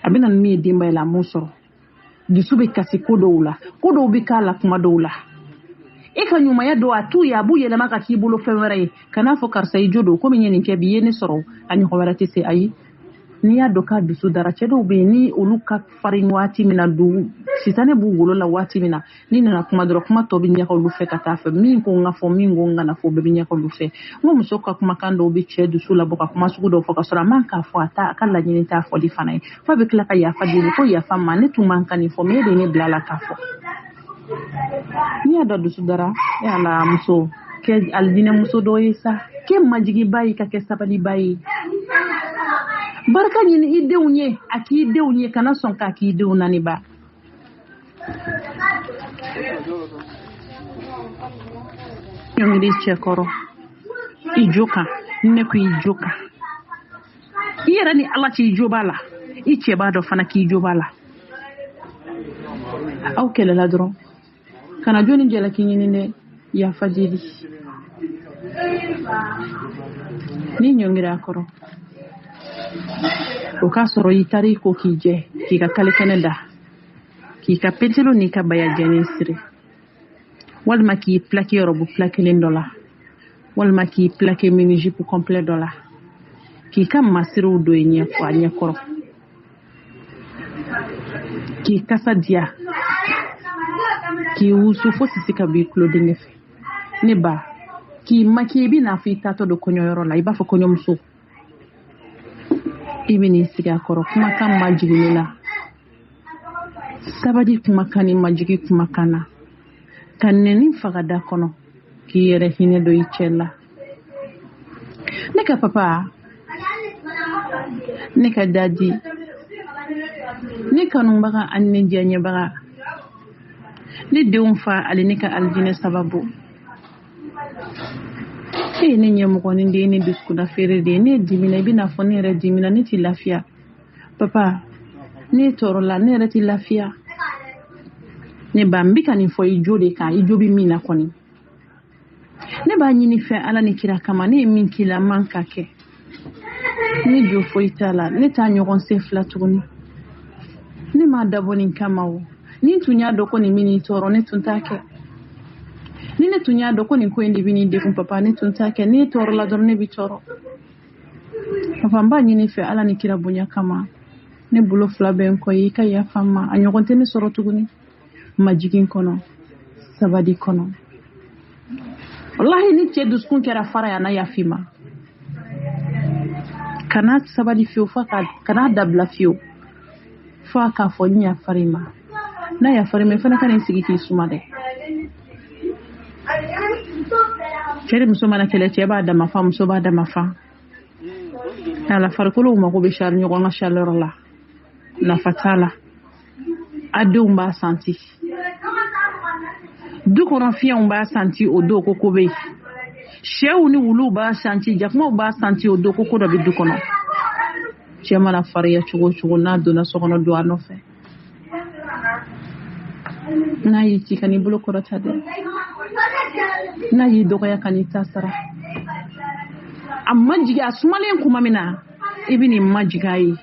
a bɛ na ni min ye denbaya la a m'o sɔrɔ dusu bɛ kasi ko dɔw la ko dɔw bɛ k'a la kuma dɔw la e ka ɲumanya dɔw a t'u ye a b'u yɛlɛma ka k'i bolo fɛn wɛrɛ ye kan'a fɔ karisa i jo don komi n ye nin kɛ bi i ye ne sɔrɔ a ɲɔgɔn wɛrɛ tɛ se ayi n'i y'a dɔn k'a dusu dara cɛ dɔw bɛ yen ni olu ka farin waati min na sitanɛ b'u wolo la waati min na ni nana kuma dɔrɔn kuma tɔ bɛ ɲɛgɛ olu fɛ ka taa fɛ min ko n ka fɔ min ko n kana fɔ bɛɛ bɛ ɲɛgɛ olu fɛ n ko muso ka kumakan dɔw bɛ cɛ dusu labɔ ka kuma sugu dɔw fɔ ka sɔrɔ a man k'a fɔ a ka laɲini t'a fɔli fana ye f'a bɛ tila ka yafa deli ko yafa ma ne tun man ka nin fɔ mais e de ye ne bila la k'a fɔ n'i y'a dɔn dusu dara e ala muso kɛ alijinɛ muso dɔ ye sa kɛ majigiba ye ka kɛ sabaliba ye barika ɲini i denw ye a k'i denw ye kana sɔn k'a k'i denw nani ba ɲɔngiri cɛ kɔrɔ i jo kan ne ko i jo kan i yɛrɛ ni Ala cɛ i jo b'a la i cɛ b'a dɔn fana k'i jo b'a la aw kɛlɛla dɔrɔn kana jɔni jalaki ɲini dɛ yafa deli ni ɲɔngiri a kɔrɔ o k'a sɔrɔ i taara i ko k'i jɛ k'i ka kale kɛnɛ da k'i ka pentelo n'i ka baya jɛnen siri walima k'i plaqué yɔrɔbu plaquelen dɔ la walima k'i plaqué mini jupe complet dɔ la k'i ka masiriw don i ɲɛ a ɲɛkɔrɔ k'i kasa diya k'i wusu fo sisi ka bɔ i tulodengɛ fɛ ne ba k'i maquillé i bɛ n'a fɔ i taatɔ don kɔɲɔyɔrɔ la i b'a fɔ kɔɲɔmuso i bɛ n'i sigi a kɔrɔ kumakan ma jigin la sabali kumakan ni majigi kumakan na ka nɛni faga da kɔnɔ k'i yɛrɛ hinɛ don i cɛ la ne ka papa ne ka dadi ne kanubaga ani ne diyaɲɛbaga ne denw fa ale ne ka alijinɛ sababu e ye ne ɲɛmɔgɔnin de ye ne dusukunda feere de ye ne dimina i bɛna fɔ ne yɛrɛ dimina ne tɛ lafiya papa ne tɔɔrɔla ne yɛrɛ tɛ lafiya ne ba n bɛ ka nin fɔ i jo de kan i jo bɛ min na kɔni ne b'a ɲini fɛ Ala ni kira kama ne ye min k'i la man ka kɛ ne jo foyi t'a la ne t'a ɲɔgɔn sen fila tuguni ne m'a dabɔ nin kama o ni tun y'a dɔn ko nin bɛ n'i tɔɔrɔ ne tun t'a kɛ ni ne tun y'a dɔn ko nin ko in de bɛ n'i degun papa ne tun t'a kɛ ne tɔɔrɔla dɔrɔn ne bɛ tɔɔrɔ papa n b'a ɲini fɛ Ala ni kira bonya kama ne bolo fila bɛ n kɔ ye i ka yafa n ma a ɲɔgɔn tɛ ne sɔrɔ tuguni majigin kɔnɔ sabali kɔnɔ wallahi ni cɛ dusukun kɛra fara ya na yafi ma kana sabali fiyewu kana dabila fiyewu fo a k'a fɔ n yafari ma n'a yafari ma i fana ka n'i sigi k'i suma dɛ cɛ de muso mana kɛlɛ cɛ b'a dama fa muso b'a dama fa ala farikolow mako bɛ shari ɲɔgɔn ka chaleur la nafa t'a la a denw b'a santi du kɔnɔ fiɲɛw b'a santi o don ko bɛ yen sɛw ni wuluw b'a santi jakumaw b'a santi o don ko dɔ bɛ du kɔnɔ cɛ mana fariya cogo o cogo n'a donna so kɔnɔ don a nɔfɛ n'a y'i ci ka n'i bolo kɔrɔta dɛ n'a y'i dɔgɔya ka n'i ta sara a majigi a sumalen kuma min na i bɛ nin majigi a ye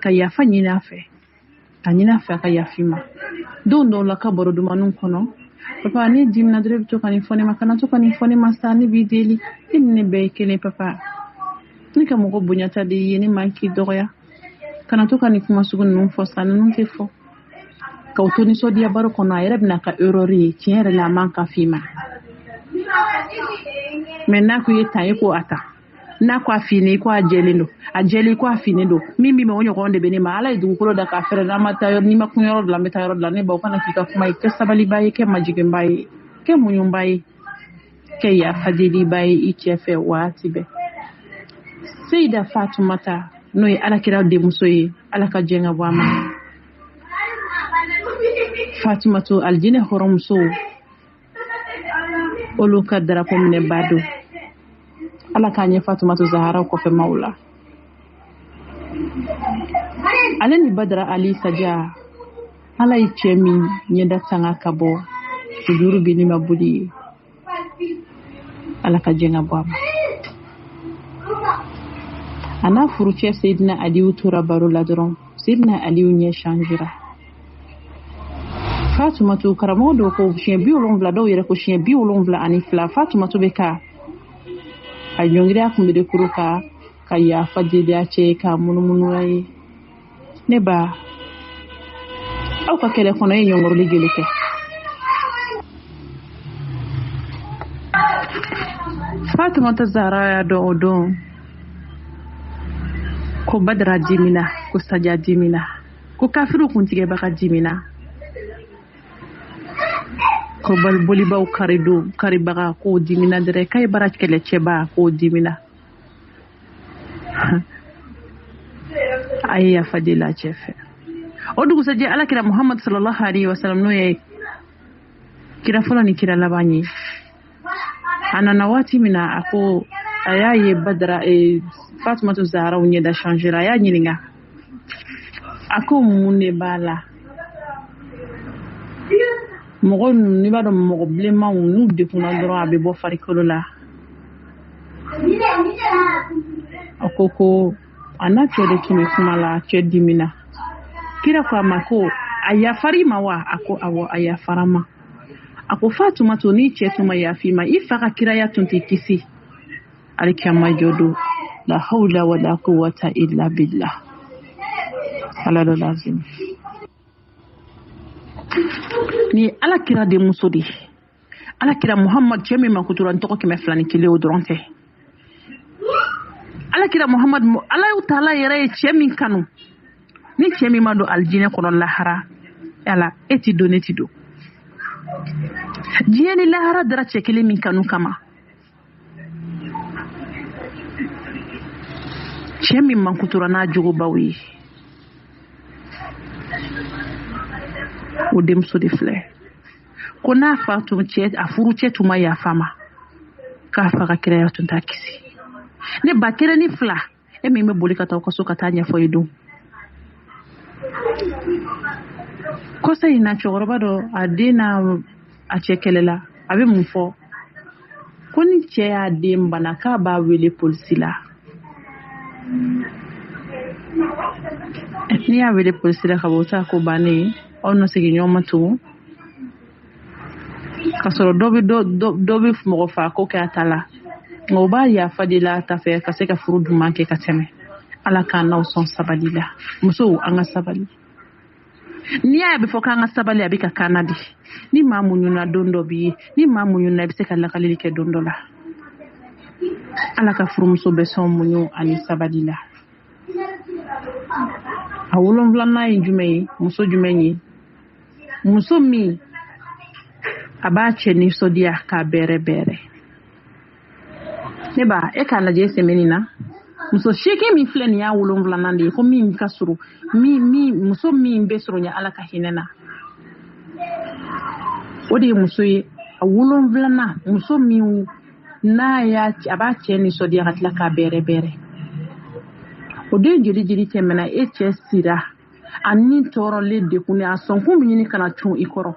ka yafa ɲini a fɛ ka ɲini a fɛ a ka yafi ma don dɔw la ka baro dumaniw kɔnɔ papa ne dimina dɔrɔn i bɛ to ka nin fɔ ne ma kana to ka nin fɔ ne ma sa ne b'i deli e ni ne bɛɛ ye kelen papa ne ka mɔgɔ bonyata de ye ne man k'i dɔgɔya kana to ka nin kuma sugu ninnu fɔ sa ninnu tɛ fɔ k'aw to nisɔndiya baro kɔnɔ a yɛrɛ bɛna ka erreur ye tiɲɛ yɛrɛ la a man ka f'i ma mais n'a ko i ye tan e ko a ta na ko afini ko ajelindo ajeli ko afini do mimi me wonyo ko be ni ma ala idu ko da ka fere na mata yor ni makun yor la meta yor la ne ba ko na kika kuma ke sabali baye ke majige baye ke munyu baye ke ya fadili baye ikefe wati be Sayyida Fatumata no yi ala kira de muso yi ala ka jenga bama Fatumatu aljine horom so olu ka darapo mine bado ala ka nye Fatumatu Zahara ko fe maula ale ni Badara Ali Sadia ala yi chemi nyenda tanga kabo tujuru bini mabudi ala ka jenga bama ana furuce Sayyidina Aliyu tura baro ladron Sayyidina Aliyu nye shanjira Fatumatu karamodo ko chien bi olonvla do yere ko chien bi olonvla ani fla Fatumatu beka ay nyongira ko mbe kuruka kaya fadide ache ka munumunu ay neba aw ka kele kono e nyongoro ligeleke Fatumata Zahra ya do odo ko Badara dimina ko Sadia dimina ko kafiru kuntige baka dimina ko bal bolibaw karido karibaga ko dimina dere kay baraj kele cheba ko dimina ayya fadila chefe odugo saje ala kira Muhammad sallallahu alaihi wasallam no ye kira fulani kira labani anana wati mina ako ayaye Badara Fatumatu Zahra unye da changera ya nyilinga ako munne bala mogo ni ba do mogo blema nu de kuna dro abe bo farikolo la akoko ana chede kimi kuma la chedi mina kira kwa mako aya farima wa ako awo aya farama ako Fatumatu ni chetuma ya fima ifaka kira ya tunti kisi alikama jodo la hawla wala quwwata illa billah alalo lazim ni ala kira de musodi ala kira Muhammad chemi makutura ntoko kime flani kile odronte ala kira Muhammad ala taala yere chemi kanu ni chemi mado aljine kono lahara ala etido netido jieni lahara dara chekele min kanu kama chemi mankutura na jogo bawi o demso de fle ko na Fatum chet afuru chetuma ya fama ka faka kira ya tunta kisi ne bakere ni fla e me bolika ta ko so katanya foidu ko sai na choroba do adina a chekelela abe mufo ko ni che ya demba na ka ba wele polsila ni ya wele polsila ka bota ko bani ono sigi nyoma tu kasoro dobi mo fa ko ka tala ngoba ya fadila ta fe ka se ka furudu manke ka teme ala kan na son sabadila muso anga sabali ni ya be foka anga sabali abika kanadi ni mamunyu na dondo bi ni mamunyu na be se ka la kalili ke dondo la ala ka furu muso be son munyu ani sabadila awulon vlana injume muso jumenyi muso mi abache ni sodia ka bere neba e kana je semenina muso sheke mi flen ya wulon vlanande ko mi kasuru mi muso mi besro nya ala ka hinena odi muso ye wulon vlana muso mi na ya abache ni sodia katla ka bere odi jiri temena e chesira ani toro le de kuni ason ko mi ni kana chun ikoro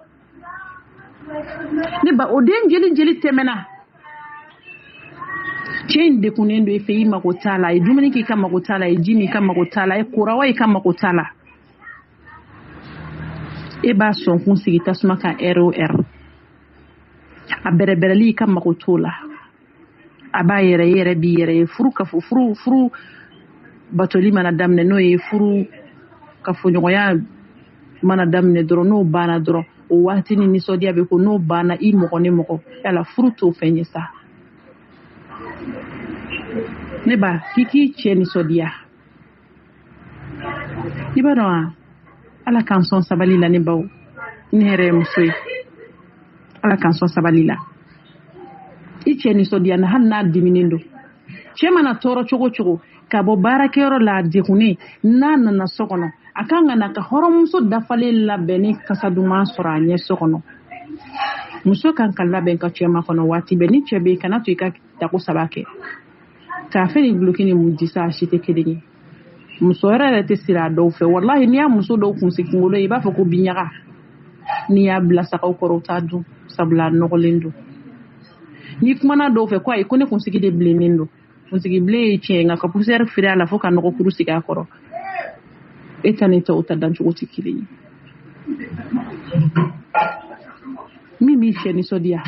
ne ba oden jeli temena chen de kuni ndo efe ima kotala e dumini ki kama kotala e jimi kama kotala e kurawa e kama kotala e ba son kun sigita suma ka ROR a berebereli kama kotola aba yere bi yere furu ka furu batoli mana damne no e furu ka fonyoya mana damne dro no bana dro o wati ni sodia be ko no bana I moko ne moko ala furu to fenyesa ne ba kiki cɛ nisɔndiya i b'a dɔn ala k'an sɔn sabali la ne baw ne yɛrɛ ye muso ye ala k'an sɔn sabali la i cɛ nisɔndiya na hali n'a diminen don cɛ mana tɔɔrɔ cogo cogo ka bɔ baarakɛyɔrɔ la degunnen n'a nana so kɔnɔ a kan ka na ka hɔrɔnmuso dafalen labɛn ni kasa duman sɔrɔ a ɲɛ so kɔnɔ muso kan ka labɛn ka cɛ ma kɔnɔ waati bɛɛ ni cɛ bɛ yen kana to i ka tako saba kɛ k'a fɛ ni duloki ni mun disa a si tɛ kelen ye muso yɛrɛ tɛ siri a dɔw fɛ walahi n'i y'a muso dɔw kunsigi kunkolo ye i b'a fɔ ko binɲaga n'i y'a bila sagaw kɔrɔ u t'a dun sabula a nɔgɔlen don n'i kumana dɔw fɛ ko ayi ko ne kunsigi de bilennen don kunsigi bilen ye tiɲɛ nka ka poussière firi a la fo ka nɔgɔkuru sigi a kɔrɔ e ta ni tɔw ta dancogo tɛ kelen ye min b'i cɛ nisɔndiya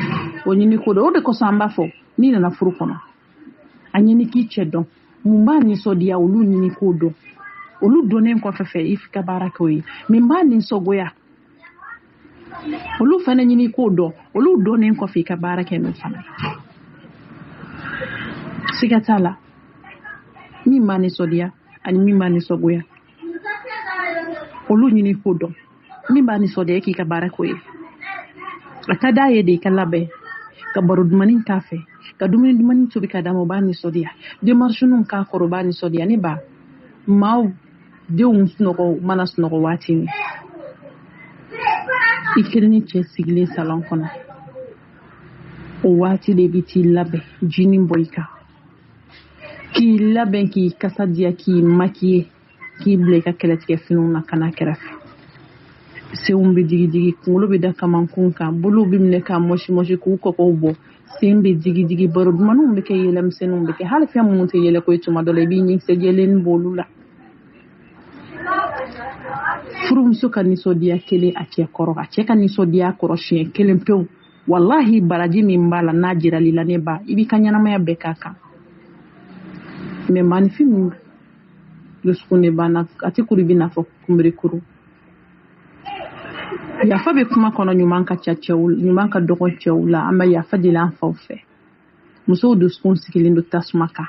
o ɲini ko dɔn o de kosɔn an b'a fɔ n'i nana furu kɔnɔ a ɲini k'i cɛ dɔn mun b'a nisɔndiya olu ɲini k'o dɔn olu dɔnnen kɔfɛ fɛ i ka baara kɛ o ye min b'a nisɔngoya olu fana ɲini k'o dɔn olu dɔnnen kɔfɛ i ka baara kɛ n'o fana siga t'a la min b'a nisɔndiya ani min b'a nisɔngoya olu ɲini k'o dɔn min b'a nisɔndiya k'i ka baara kɛ o ye a ka d'a ye de i ka labɛn ka baro dumanin k'a fɛ ka dumuni dumanin tobi ka d'a ma o b'a nisɔndiya demarches k'a kɔrɔ o b'a nisɔndiya ne ba maaw denw sunɔgɔ mana sunɔgɔ waati min i kelen ni cɛ sigilen salon kɔnɔ o waati de bɛ t'i labɛn jini bɔ i kan k'i labɛn k'i kasa diya k'i maquiller k'i bila i ka kɛlɛtigɛ finiw na ka n'a kɛrɛfɛ senw bɛ digidigi kunkolo bɛ da kamankun kan bolow bɛ minɛ k'a mɔsi k'u kɔkɔw bɔ sen bɛ digidigi baro dumaninw bɛ kɛ yɛlɛmisɛnninw bɛ kɛ hali fɛn minnu tɛ yɛlɛ ko ye tuma dɔ la i b'i ɲɛkisɛ jɛlen b'olu la furumuso ka nisɔndiya kelen a cɛ kɔrɔ a cɛ ka nisɔndiya kɔrɔ siɲɛ kelen pewu wallahi baraji min b'a la n'a jirali la ne ba i b'i ka ɲɛnamaya bɛɛ k'a kan mais maanifin dusukun de banna a tɛ kuru i bɛ n'a fɔ kunberekuru yafa bɛ kuma kɔnɔ ɲuman ka ca cɛw ɲuman ka dɔgɔ cɛw la an bɛ yafa deli an faw fɛ musow dusukun sigilen don tasuma kan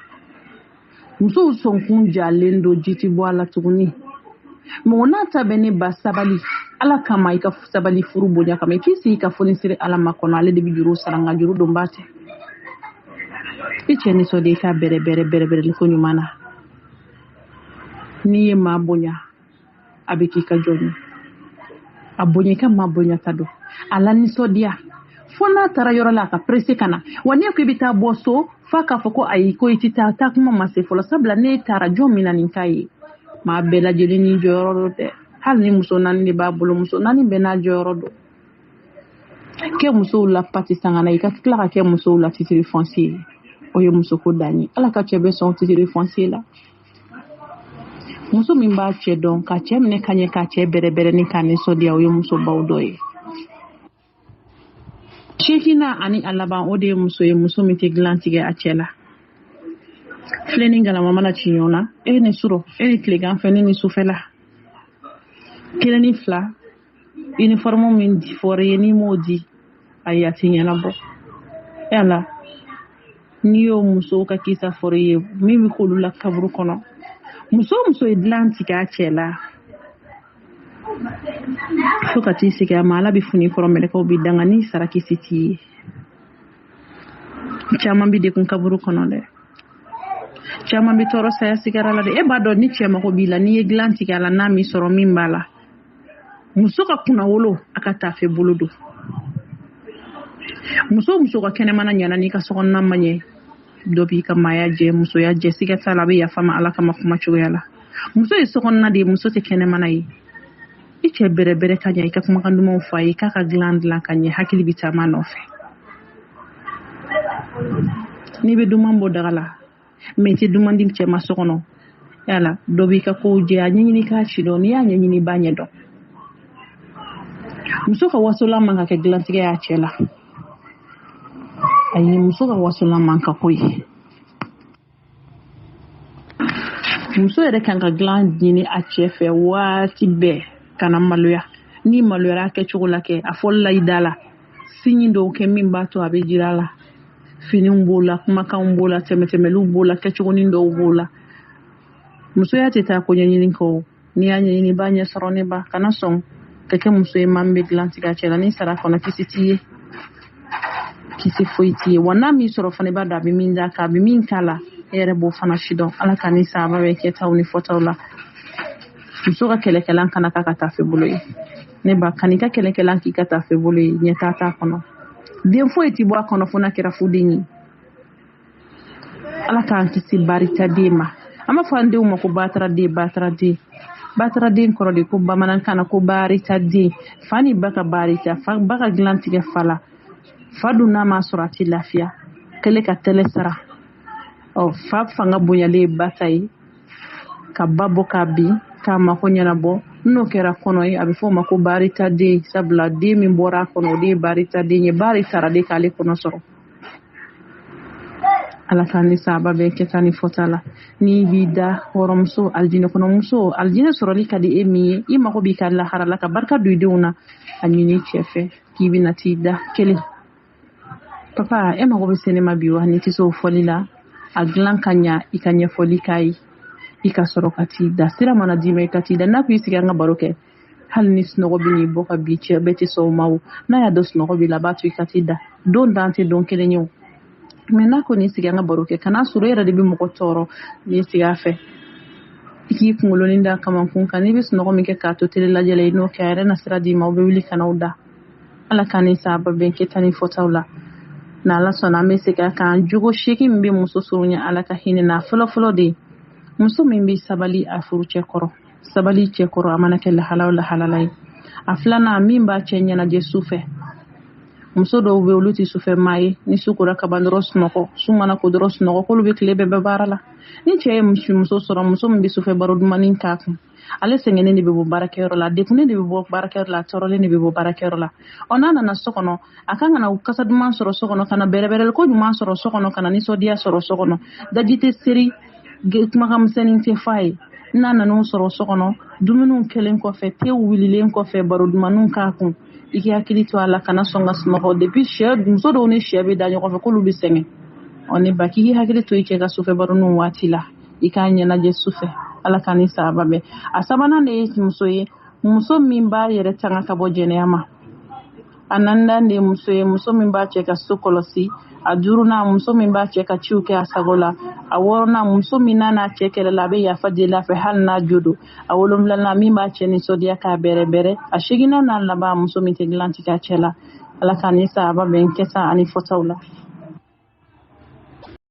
musow sɔnkun jalen don ji tɛ bɔ a la tuguni mɔgɔ n'a ta bɛ ne ba sabali ala kama i ka sabali furu bonya kama i k'i sigi ka fonisiri ala ma kɔnɔ ale de bɛ juru sara nka juru don ba tɛ i cɛ nisɔndiya i ka bɛrɛbɛrɛ ko ɲuman na n'i ye maa bonya a bɛ k'i ka jɔn ye a bonya ka maa bonya ta don a la nisɔndiya fo n'a taara yɔrɔ la a ka presse ka na wa ne ko i bɛ taa bɔ so f'a k'a fɔ ko ayi ko i tɛ taa kuma ma se fɔlɔ sabula ne taara jɔn min na nin k'a ye maa bɛɛ lajɛlen ni jɔyɔrɔ don dɛ hali ni muso naani de b'a bolo muso naani bɛɛ n'a jɔyɔrɔ don kɛ musow la pati sangana i ka tila ka kɛ musow la titre foncier o ye muso ko dan ye ala ka cɛ bɛ sɔn titre foncier la muso min b'a cɛ dɔn ka cɛ minɛ ka ɲɛ ka cɛ bɛrɛbɛrɛ ni k'a nisɔndiya o ye muso baw dɔ ye seekina ani a laban o de ye muso min tɛ dilan tigɛ a cɛ la filɛ ni galama mana ci ɲɔgɔn na e ni suro e ni tilegan fɛ ne ni sufɛla kelen ni fila uniforme min fɔra ye n'i m'o di ayi a tɛ ɲɛnabɔ yala n'i y'o musow ka kisa fɔra ye min bɛ k'olu la kaburu kɔnɔ muso ye dilan tigɛ a cɛ la fo ka t'i sigi a ma ala bɛ funi kɔrɔ mɛlɛkɛw bɛ danga ni sara kisi t'i ye caman bɛ dekun kaburu kɔnɔ dɛ caman bɛ tɔɔrɔ saya sigara la de e b'a dɔn ni cɛ mago b'i la n'i ye dilan tigɛ a la n'a min sɔrɔ min b'a la muso ka kunna wolo a ka taafe bolo don muso ka kɛnɛmana ɲana n'i ka sokɔnɔna man ɲɛ dɔ b'i ka maaya jɛ musoya jɛ siga t'a la a bɛ yafa ma ala kama kuma cogoya la muso ye sokɔnɔna de ye muso tɛ kɛnɛmana ye i cɛ bɛrɛbɛrɛ ka ɲɛ i ka kumakan dumanw fɔ a ye k'a ka dilan ka ɲɛ hakili bɛ taama nɔfɛ n'i bɛ duman bɔ daga la mais i tɛ duman di cɛ ma so kɔnɔ yala dɔ b'i ka kow jɛ a ɲɛɲini k'a ci dɔn n'i y'a ɲɛɲini i b'a ɲɛ dɔn muso ka wasolan man ka kɛ dilantigɛ y'a cɛ la ayi muso ka wasolan man ka ko ye muso yɛrɛ kan ka dilan ɲini a cɛ fɛ waati bɛɛ kana maloya ni maloyara a kɛ cogo la kɛ a fɔli la i da la signe dɔw kɛ min b'a to a bɛ jira la finiw b'o la kumakanw b'o la tɛmɛtɛmɛliw b'o la kɛcogonin dɔw b'o la musoya tɛ taa ko ɲɛɲini kɔ n'i y'a ɲɛɲini b'a ɲɛ sɔrɔ ne ba kana sɔn ka kɛ muso ye maa min bɛ dilan tigɛ a cɛ la ni sara kɔnɔ kisi t'i ye kisi foyi t'i ye wa n'a m'i sɔrɔ fana i b'a dɔn a bɛ min d'a kan a bɛ min k'a la e yɛrɛ b'o fana si dɔn ala ka ni sababa bɛ kɛtaw ni fɔtaw la muso ka kɛlɛkɛlan kana k'a ka taafe bolo ye ne ba kan'i ka kɛlɛkɛlan k'i ka taafe bolo ye ɲɛtaa t'a kɔnɔ den foyi t'i bɔ a kɔnɔ fo n'a kɛra fuden ye ala k'an kisi barita den ma an b'a fɔ an denw ma ko bataraden bataraden kɔrɔ de ko bamanankan na ko barita den fa ni ba ka barita fa ba ka dilan tigɛ fa la fa dun n'a ma sɔrɔ a tɛ lafiya kɛlɛ ka tɛlɛ sara fa fanga bonyalen ba ta ye ka ba bɔ k'a bin k'a mako ɲɛnabɔ n'o kɛra kɔnɔ ye a bɛ fɔ o ma ko barita den sabula den min bɔra a kɔnɔ o de ye barita den ye bari sara de k'ale kɔnɔ sɔrɔ ala k'an ni sababa bɛ kɛta ni fɔta la n'i b'i da hɔrɔnmuso alijinɛkɔnɔmuso alijinɛ sɔrɔli ka di e min ye i mago b'i ka lahara la ka barika don i denw na a ɲini cɛ fɛ k'i bɛna t'i da kelen papa e mago bɛ se ne ma bi wa ni tɛ se o fɔli la a dilan ka ɲa i ka ɲɛfɔli k'a ye i ka sɔrɔ ka t'i da sira mana d'i ma i ka t'i da n'a ko i sigi an ka baro kɛ hali ni sunɔgɔ bɛ n'i bɔ ka bi cɛ bɛɛ tɛ sɔn o ma o n'a y'a dɔn sunɔgɔ b'i la a b'a to i ka t'i da don dan tɛ don kelen ye o mɛ n'a ko n'i sigi an ka baro kɛ kana sɔrɔ e yɛrɛ de bɛ mɔgɔ tɔɔrɔ n'i sigi a fɛ i k'i kunkolonin da kamankun kan n'i bɛ sunɔgɔ min kɛ k'a to tele lajɛ la i n'o kɛ a yɛrɛ na sira d'i ma o bɛ wuli ka n'aw da ala k'an ni sababa bɛn kɛta ni fɔtaw la n'ala sɔnna an bɛ segin a kan jogo 8 min bɛ muso surunya ala ka hinɛ na fɔlɔfɔlɔ de muso min bɛ sabali a furu cɛ kɔrɔ sabali cɛ kɔrɔ a mana kɛ lahala o lahalala ye a filanan min b'a cɛ ɲɛnajɛ su fɛ muso dɔw bɛ olu tɛ sufɛ maa ye ni su kora ka ban dɔrɔn sunɔgɔ su mana ko dɔrɔn sunɔgɔ k'olu bɛ tile bɛɛ baara la ni cɛ ye muso sɔrɔ muso min bɛ sufɛ baro dumanin k'a kun ale sɛgɛnnen de bɛ bɔ baarakɛyɔrɔ la degunnen de bɛ bɔ baarakɛyɔrɔ la tɔɔrɔlen de bɛ bɔ baarakɛyɔrɔ la n'a nana so kɔnɔ a kan ka na kasa duman sɔrɔ so kɔnɔ ka na bɛrɛbɛrɛli ko ɲuman sɔrɔ so kɔnɔ ka na nisɔndiya sɔrɔ so kɔnɔ daji tɛ seri kumakan misɛnnin tɛ f'a ye n'a nan'o sɔrɔ so kɔnɔ dumuniw kɛlen kɔfɛ tew wililen kɔfɛ baro dumaninw k'a kun i k'i hakili to a la kana sɔn ka sunɔgɔ depuis muso dɔw ni sɛ bɛ da ɲɔgɔn fɛ k'olu bɛ sɛgɛn ne ba k'i hakili to i cɛ ka sufɛ baroninw waati la i k'a ɲɛnajɛ sufɛ ala ka ni sababa bɛn a sabanan de ye muso ye muso min b'a yɛrɛ tanga ka bɔ jɛnɛya ma a naaninan de ye muso ye muso min b'a cɛ ka so kɔlɔsi a duurunan muso min b'a cɛ ka ciw kɛ a sago la a wɔɔrɔnan muso min n'a cɛ kɛlɛ la a bɛ yafa deli a fɛ hali n'a jo don a wolonfilanan min b'a cɛ nisɔndiya k'a bɛrɛbɛrɛ a seginnan n'a laban muso min tɛ dilan tigɛ a cɛ la ala k'an ni sababa bɛn kɛta ani fɔtaw la